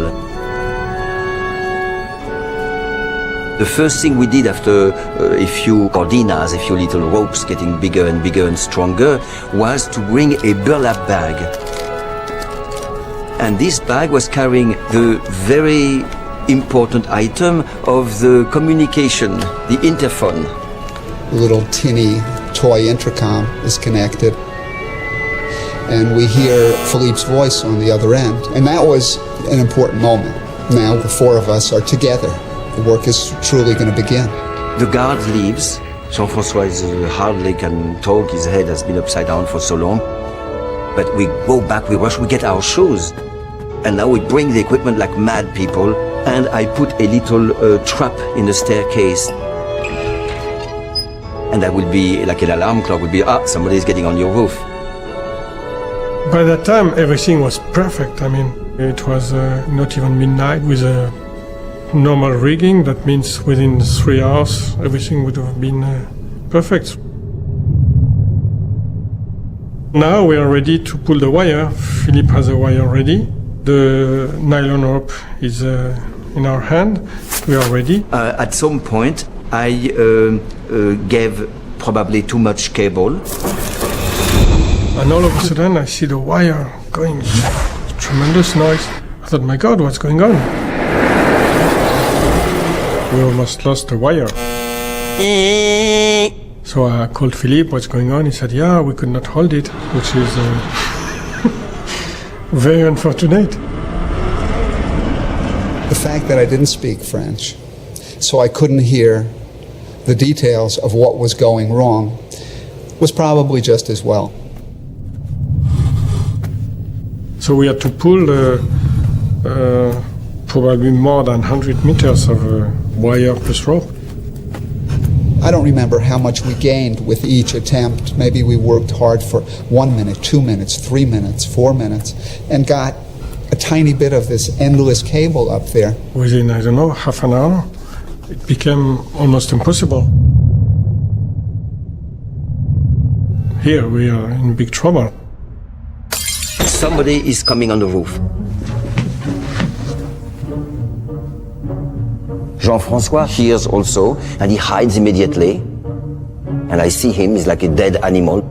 The first thing we did after a few cordinas, a few little ropes getting bigger and stronger, was to bring a burlap bag. And this bag was carrying the very important item of the communication, the interphone. A little tinny toy intercom is connected, and we hear Philippe's voice on the other end. And that was an important moment. Now the four of us are together. The work is truly going to begin. The guard leaves. Jean-François hardly can talk. His head has been upside down for so long. But we go back, we rush, we get our shoes. And now we bring the equipment like mad people. And I put a little trap in the staircase. And that will be like an alarm clock, would be, somebody is getting on your roof. By that time, everything was perfect. I mean, it was not even midnight with a normal rigging. That means within 3 hours, everything would have been perfect. Now we are ready to pull the wire. Philippe has a wire ready. The nylon rope is in our hand. We are ready. At some point, I gave probably too much cable. And all of a sudden, I see the wire going, tremendous noise. I thought, my God, what's going on? We almost lost the wire. So I called Philippe, what's going on? He said, yeah, we could not hold it, which is very unfortunate. The fact that I didn't speak French, so I couldn't hear the details of what was going wrong, was probably just as well. So we had to pull probably more than 100 meters of wire plus rope. I don't remember how much we gained with each attempt. Maybe we worked hard for 1 minute, 2 minutes, 3 minutes, 4 minutes, and got a tiny bit of this endless cable up there. Within, I don't know, half an hour, it became almost impossible. Here we are in big trouble. Somebody is coming on the roof. Jean-François hears also, and he hides immediately. And I see him, he's like a dead animal.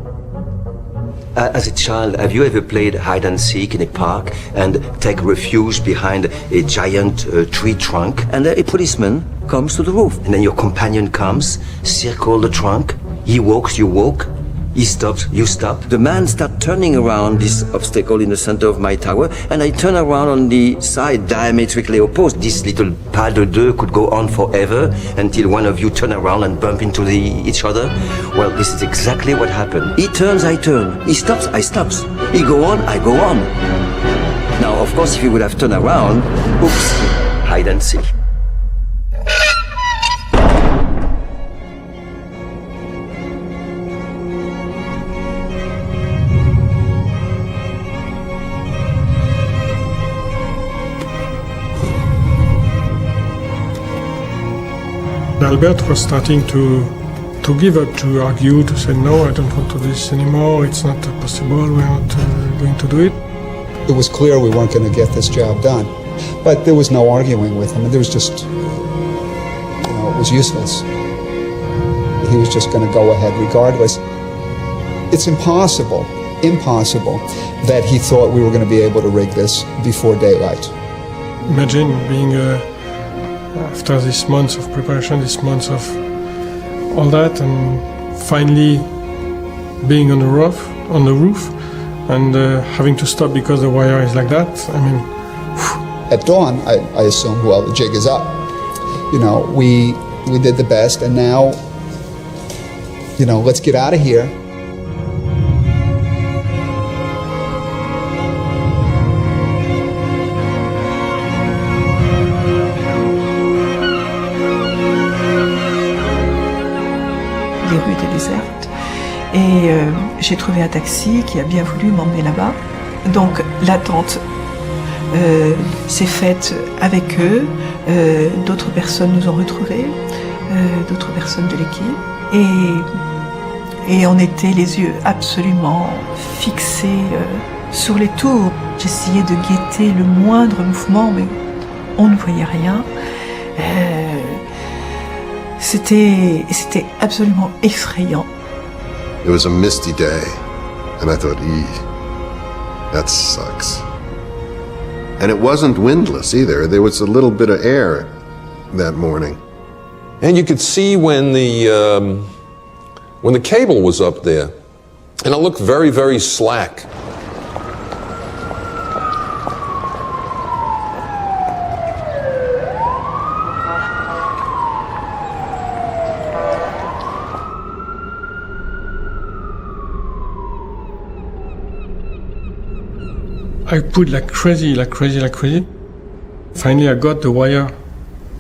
As a child, have you ever played hide and seek in a park and take refuge behind a giant tree trunk? And a policeman comes to the roof. And then your companion comes, circle the trunk. He walks, you walk. He stops, you stop. The man starts turning around this obstacle in the center of my tower, and I turn around on the side diametrically opposed. This little pas de deux could go on forever until one of you turn around and bump into each other. Well, this is exactly what happened. He turns, I turn. He stops, I stops. He go on, I go on. Now, of course, if he would have turned around, oops, hide and seek. Albert was starting to give up, to argue, to say, no, I don't want to do this anymore, it's not possible, we're not going to do it. It was clear we weren't going to get this job done, but there was no arguing with him, and there was just, it was useless. He was just going to go ahead regardless. It's impossible that he thought we were going to be able to rig this before daylight. Imagine being after this months of preparation, this months of all that, and finally being on the roof, and having to stop because the wire is like that. I mean, at dawn, I assumed, well, the jig is up. We did the best, and now, let's get out of here. Les rues étaient désertes et j'ai trouvé un taxi qui a bien voulu m'emmener là-bas. Donc l'attente s'est faite avec eux. D'autres personnes nous ont retrouvés, d'autres personnes de l'équipe. Et on était les yeux absolument fixés sur les tours. J'essayais de guetter le moindre mouvement, mais on ne voyait rien. C'était absolument effrayant. It was a misty day, and I thought, that sucks. And it wasn't windless either. There was a little bit of air that morning. And you could see when the cable was up there, and it looked very, very slack. I pulled like crazy. Finally I got the wire.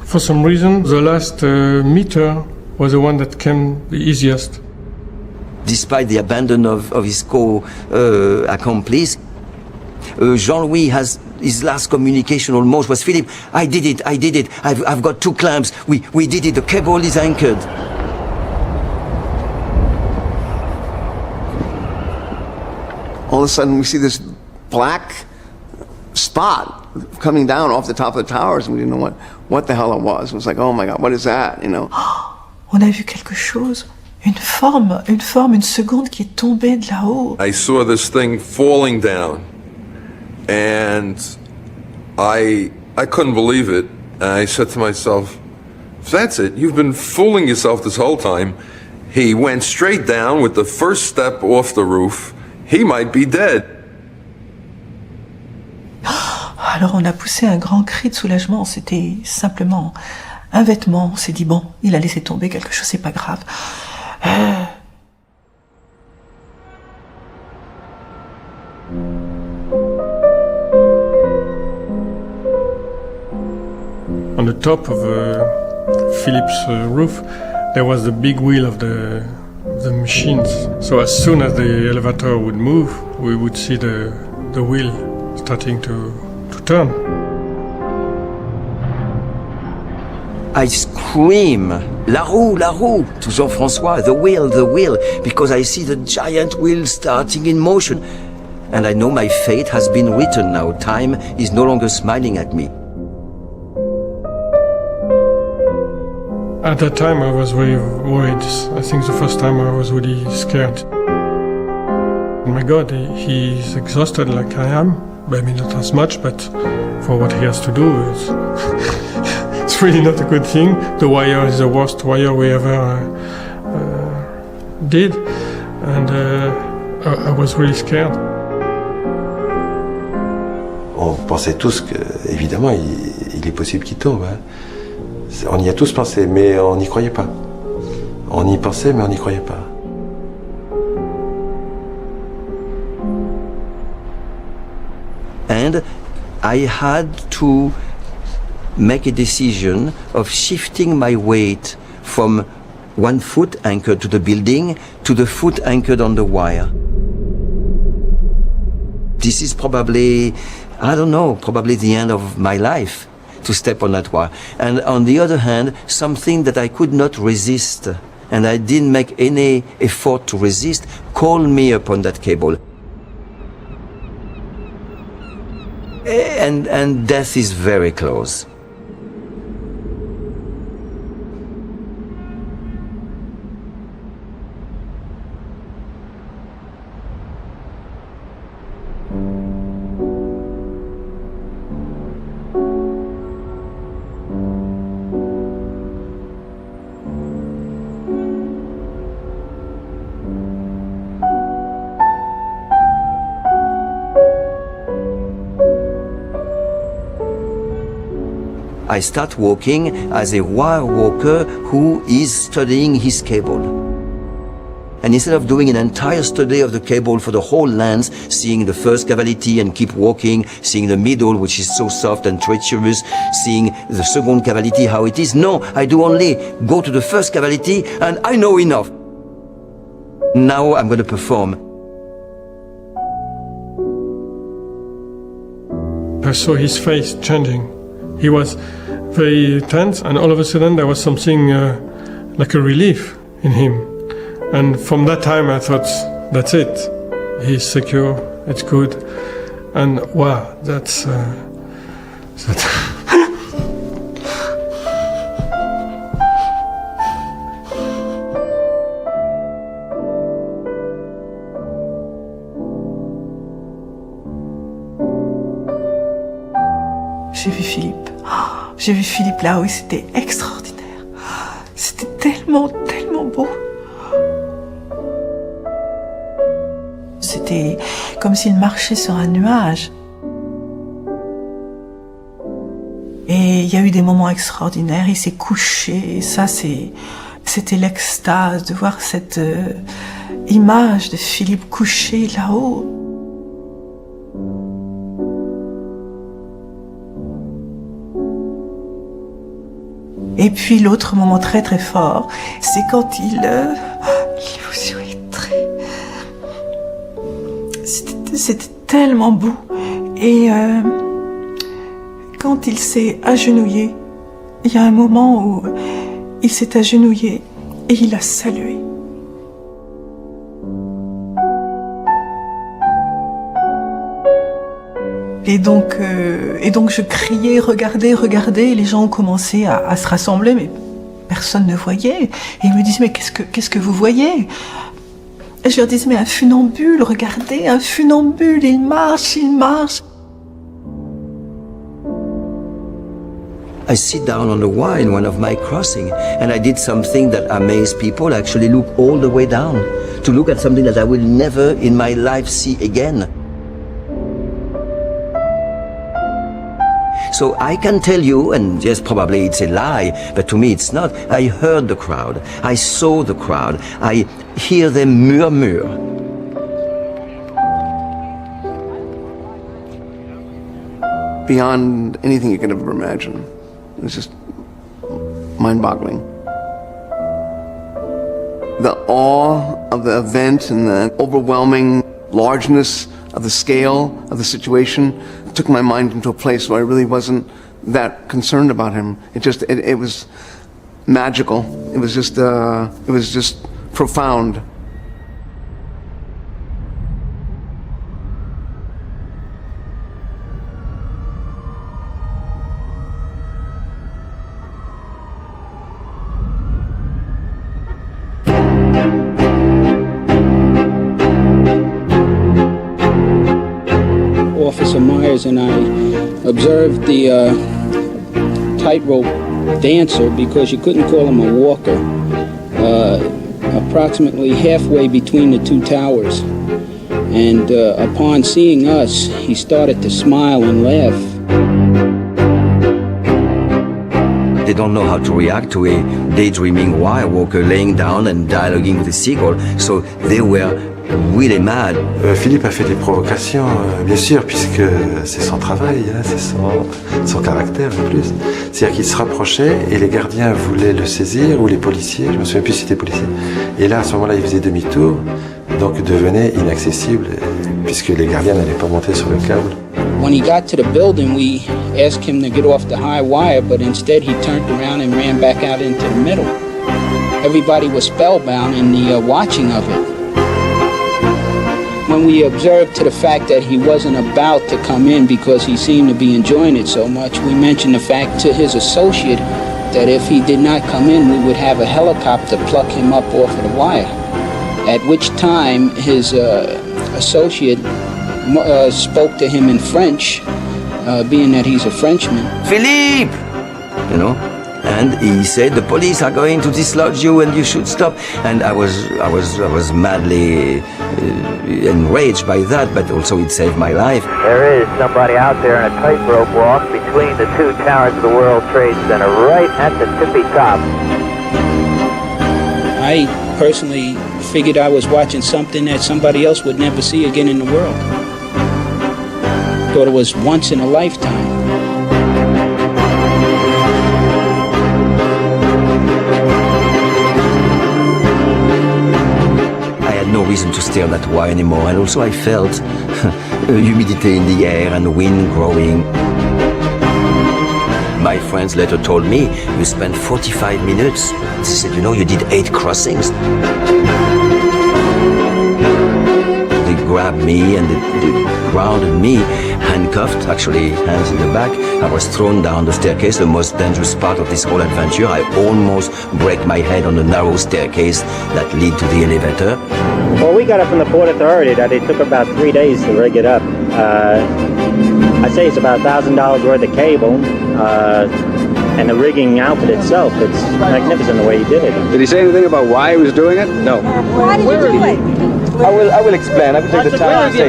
For some reason, the last meter was the one that came the easiest. Despite the abandon of his co-accomplice, Jean-Louis has his last communication almost was, Philippe, I did it, I've got 2 clamps, we did it, the cable is anchored. All of a sudden we see this black spot coming down off the top of the towers, and we didn't know what the hell it was. It was like, oh my God, what is that, you know? On a vu quelque chose, une seconde qui est tombée de là-haut. I saw this thing falling down, and I couldn't believe it. And I said to myself, if that's it, you've been fooling yourself this whole time. He went straight down with the first step off the roof. He might be dead. Alors on a poussé un grand cri de soulagement, c'était simplement un vêtement, on s'est dit bon, il a laissé tomber quelque chose, c'est pas grave. On the top of Philippe's roof, there was the big wheel of the machines. So as soon as the elevator would move, we would see the wheel starting to turn. I scream, La roue, to Jean-François, the wheel, because I see the giant wheel starting in motion. And I know my fate has been written now. Time is no longer smiling at me. At that time I was very worried. I think the first time I was really scared. Oh my God, he's exhausted like I am. Maybe not as much, but for what he has to do, it's really not a good thing. The wire is the worst wire we ever did, and I was really scared. On pensait tous que, évidemment, il est possible qu'il tombe. Hein. On y a tous pensé, mais on n'y croyait pas. On y pensait, mais on n'y croyait pas. And I had to make a decision of shifting my weight from one foot anchored to the building to the foot anchored on the wire. This is probably, I don't know, probably the end of my life to step on that wire. And on the other hand, something that I could not resist, and I didn't make any effort to resist, called me upon that cable. And death is very close. I start walking as a wire walker who is studying his cable. And instead of doing an entire study of the cable for the whole lens, seeing the first cavality and keep walking, seeing the middle, which is so soft and treacherous, seeing the second cavality, how it is, no, I do only go to the first cavality and I know enough. Now I'm going to perform. I saw his face changing. He was very tense, and all of a sudden there was something like a relief in him. And from that time I thought, that's it. He's secure, it's good. And wow, that's... J'ai vu Philippe. J'ai vu Philippe là-haut et c'était extraordinaire. C'était tellement, tellement beau. C'était comme s'il marchait sur un nuage. Et il y a eu des moments extraordinaires. Il s'est couché. Et ça, c'était l'extase de voir cette image de Philippe couché là-haut. Et puis l'autre moment très très fort, c'est quand il vous souhaiterait. C'était tellement beau. Et quand il s'est agenouillé, il y a un moment où il s'est agenouillé et il a salué. Et donc je criais, regardez, regardez, et les gens ont commencé à se rassembler, mais personne ne voyait. Et ils me disaient, mais qu'est-ce que vous voyez? Et je leur disais, mais un funambule, regardez, un funambule, il marche, il marche. I sit down on a wire in one of my crossing, and I did something that amazed people. I actually look all the way down to look at something that I will never in my life see again. So I can tell you, and yes, probably it's a lie, but to me it's not. I heard the crowd. I saw the crowd. I hear them murmur. Beyond anything you could ever imagine. It was just mind-boggling. The awe of the event and the overwhelming largeness of the scale of the situation took my mind into a place where I really wasn't that concerned about him. It was magical. It was just profound. Officer Myers and I observed the tightrope dancer, because you couldn't call him a walker, approximately halfway between the two towers. And upon seeing us, he started to smile and laugh. They don't know how to react to a daydreaming wire walker laying down and dialoguing with a seagull, so they were really mad. Philippe a fait des provocations, bien sûr, puisque c'est son travail, hein, c'est son caractère en plus. C'est-à-dire qu'il se rapprochait et les gardiens voulaient le saisir, ou les policiers, je me souviens plus si c'était policier. Et là, à ce moment-là, il faisait demi-tour, donc devenait inaccessible, puisque les gardiens n'allaient pas monter sur le câble. When he got to the building, we asked him to get off the high wire, but instead he turned around and ran back out into the middle. Everybody was spellbound in the watching of it. When we observed to the fact that he wasn't about to come in because he seemed to be enjoying it so much, we mentioned the fact to his associate that if he did not come in, we would have a helicopter pluck him up off of the wire. At which time his associate spoke to him in French, being that he's a Frenchman. Philippe! You know? And he said, the police are going to dislodge you and you should stop. And I was madly enraged by that, but also it saved my life. There is somebody out there in a tightrope walk between the two towers of the World Trade Center, right at the tippy top. I personally figured I was watching something that somebody else would never see again in the world. Thought it was once in a lifetime. I had no reason to stare at that wire anymore. And also I felt humidity in the air and wind growing. My friends later told me, you spent 45 minutes. They said, you know, you did 8 crossings. They grabbed me and they grounded me, handcuffed, actually hands in the back. I was thrown down the staircase, the most dangerous part of this whole adventure. I almost break my head on the narrow staircase that lead to the elevator. Well, we got it from the Port Authority that it took about 3 days to rig it up. I'd say it's about $1,000 worth of cable, and the rigging outfit itself, it's magnificent the way he did it. Did he say anything about why he was doing it? No. Why did you do it? I will explain. I will take the time to say.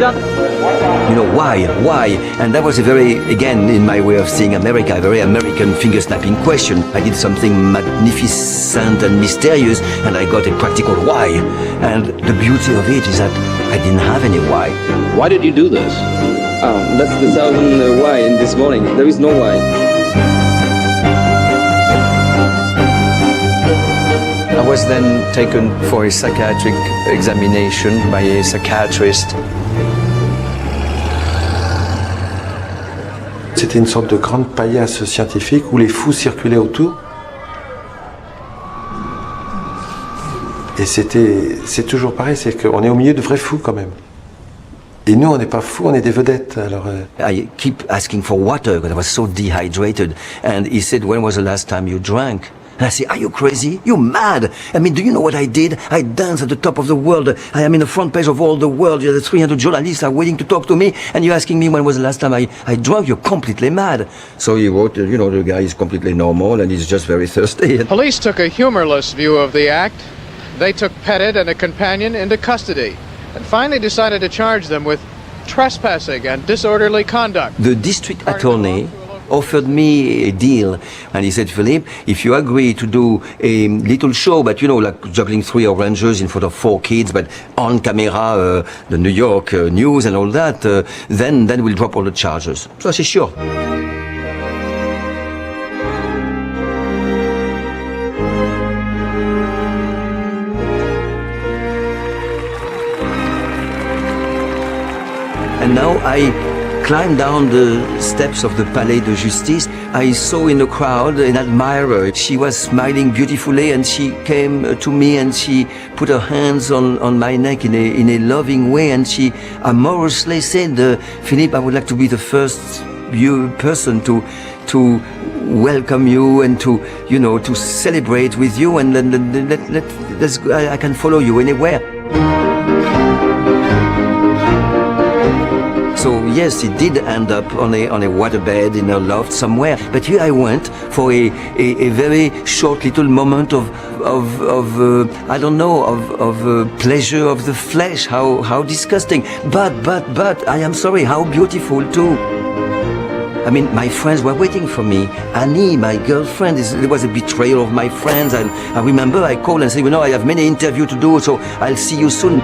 You know, why? And that was a very, again, in my way of seeing America, a very American finger-snapping question. I did something magnificent and mysterious, and I got a practical why. And the beauty of it is that I didn't have any why. Why did you do this? That's the thousand why in this morning. There is no why. I was then taken for a psychiatric examination by a psychiatrist. C'était une sorte de grande paillasse scientifique où les fous circulaient autour. Et c'est toujours pareil, c'est qu'on est au milieu de vrais fous quand même. Et nous, on n'est pas fous, on est des vedettes. Alors, I keep asking for water because I was so dehydrated. And he said, when was the last time you drank? And I said, are you crazy? You're mad. I mean, do you know what I did? I danced at the top of the world. I am in the front page of all the world. The 300 journalists are waiting to talk to me. And you're asking me when was the last time I drank? You're completely mad. So he wrote, you know, the guy is completely normal and he's just very thirsty. Police took a humorless view of the act. They took Pettit and a companion into custody and finally decided to charge them with trespassing and disorderly conduct. The district attorney offered me a deal, and he said, Philippe, if you agree to do a little show, but you know, like juggling 3 oranges in front of 4 kids, but on camera, the New York news and all that, then we'll drop all the charges. So I said, sure. And now I climbed down the steps of the Palais de Justice. I saw in the crowd an admirer. She was smiling beautifully and she came to me and she put her hands on my neck in a loving way and she amorously said, Philippe, I would like to be the first person to welcome you and to, you know, to celebrate with you and I can follow you anywhere. So yes, it did end up on a waterbed in a loft somewhere. But here I went for a very short little moment of I don't know, of pleasure of the flesh. How disgusting. But I am sorry, how beautiful too. I mean, my friends were waiting for me. Annie, my girlfriend, there was a betrayal of my friends. And I remember I called and said, you know, I have many interviews to do, so I'll see you soon.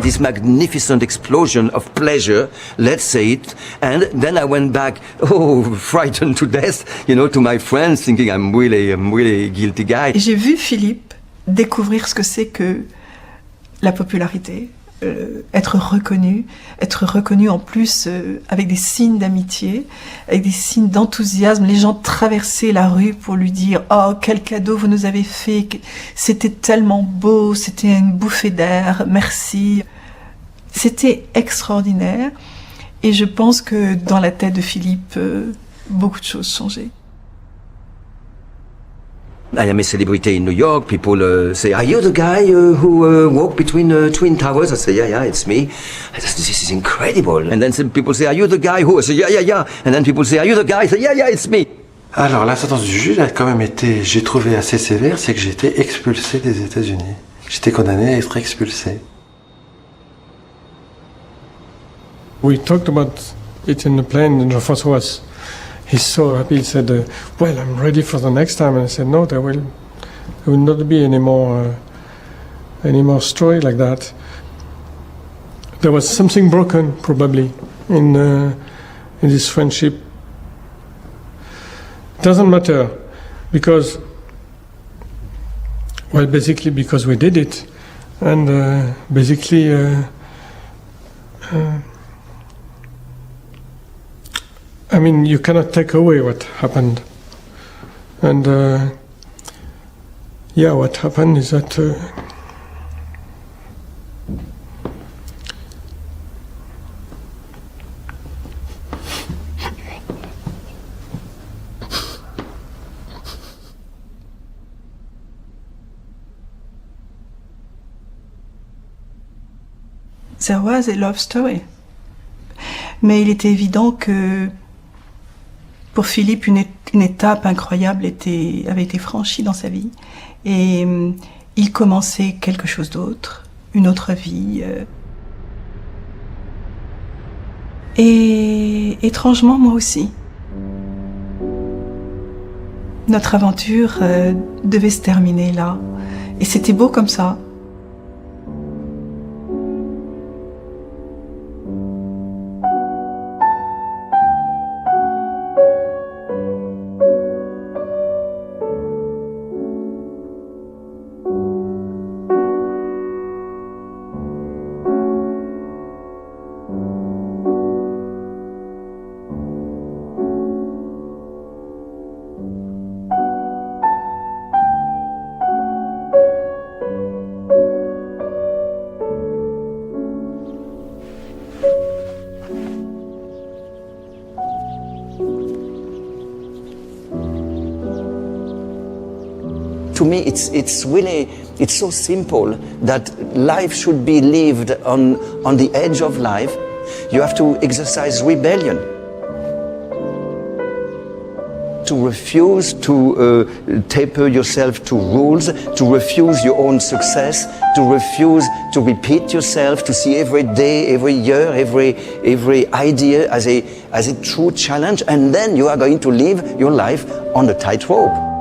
This magnificent explosion of pleasure, let's say it, and then I went back, frightened to death, you know, to my friends, thinking I'm really a guilty guy. Et j'ai vu Philippe découvrir ce que c'est que la popularité, être reconnu en plus avec des signes d'amitié, avec des signes d'enthousiasme. Les gens traversaient la rue pour lui dire « Oh, quel cadeau vous nous avez fait, c'était tellement beau, c'était une bouffée d'air, merci ». C'était extraordinaire et je pense que dans la tête de Philippe, beaucoup de choses changeaient. I am a celebrity in New York. People say, are you the guy who walked between Twin Towers? I say, yeah, it's me. This is incredible. And then some people say, are you the guy who? I say, yeah. And then people say, are you the guy? I say, yeah, it's me. Alors, la sentence du juge a quand même été, j'ai trouvé assez sévère, c'est que j'ai été expulsé des États-Unis. J'étais condamné à être expulsé. We talked about it in the plane, and Jean-François was, he's so happy. He said, well, I'm ready for the next time. And I said, no, there will not be any more story like that. There was something broken, probably, in this friendship. Doesn't matter, because Well, basically because we did it, and basically I mean, you cannot take away what happened. And yeah, what happened is that there was a love story. Mais il était évident que pour Philippe, une étape incroyable avait été franchie dans sa vie. Et il commençait quelque chose d'autre, une autre vie. Et étrangement, moi aussi. Notre aventure devait se terminer là. Et c'était beau comme ça. To me, it's so simple that life should be lived on the edge of life. You have to exercise rebellion. To refuse to taper yourself to rules, to refuse your own success, to refuse to repeat yourself, to see every day, every year, every idea as a true challenge, and then you are going to live your life on a tightrope.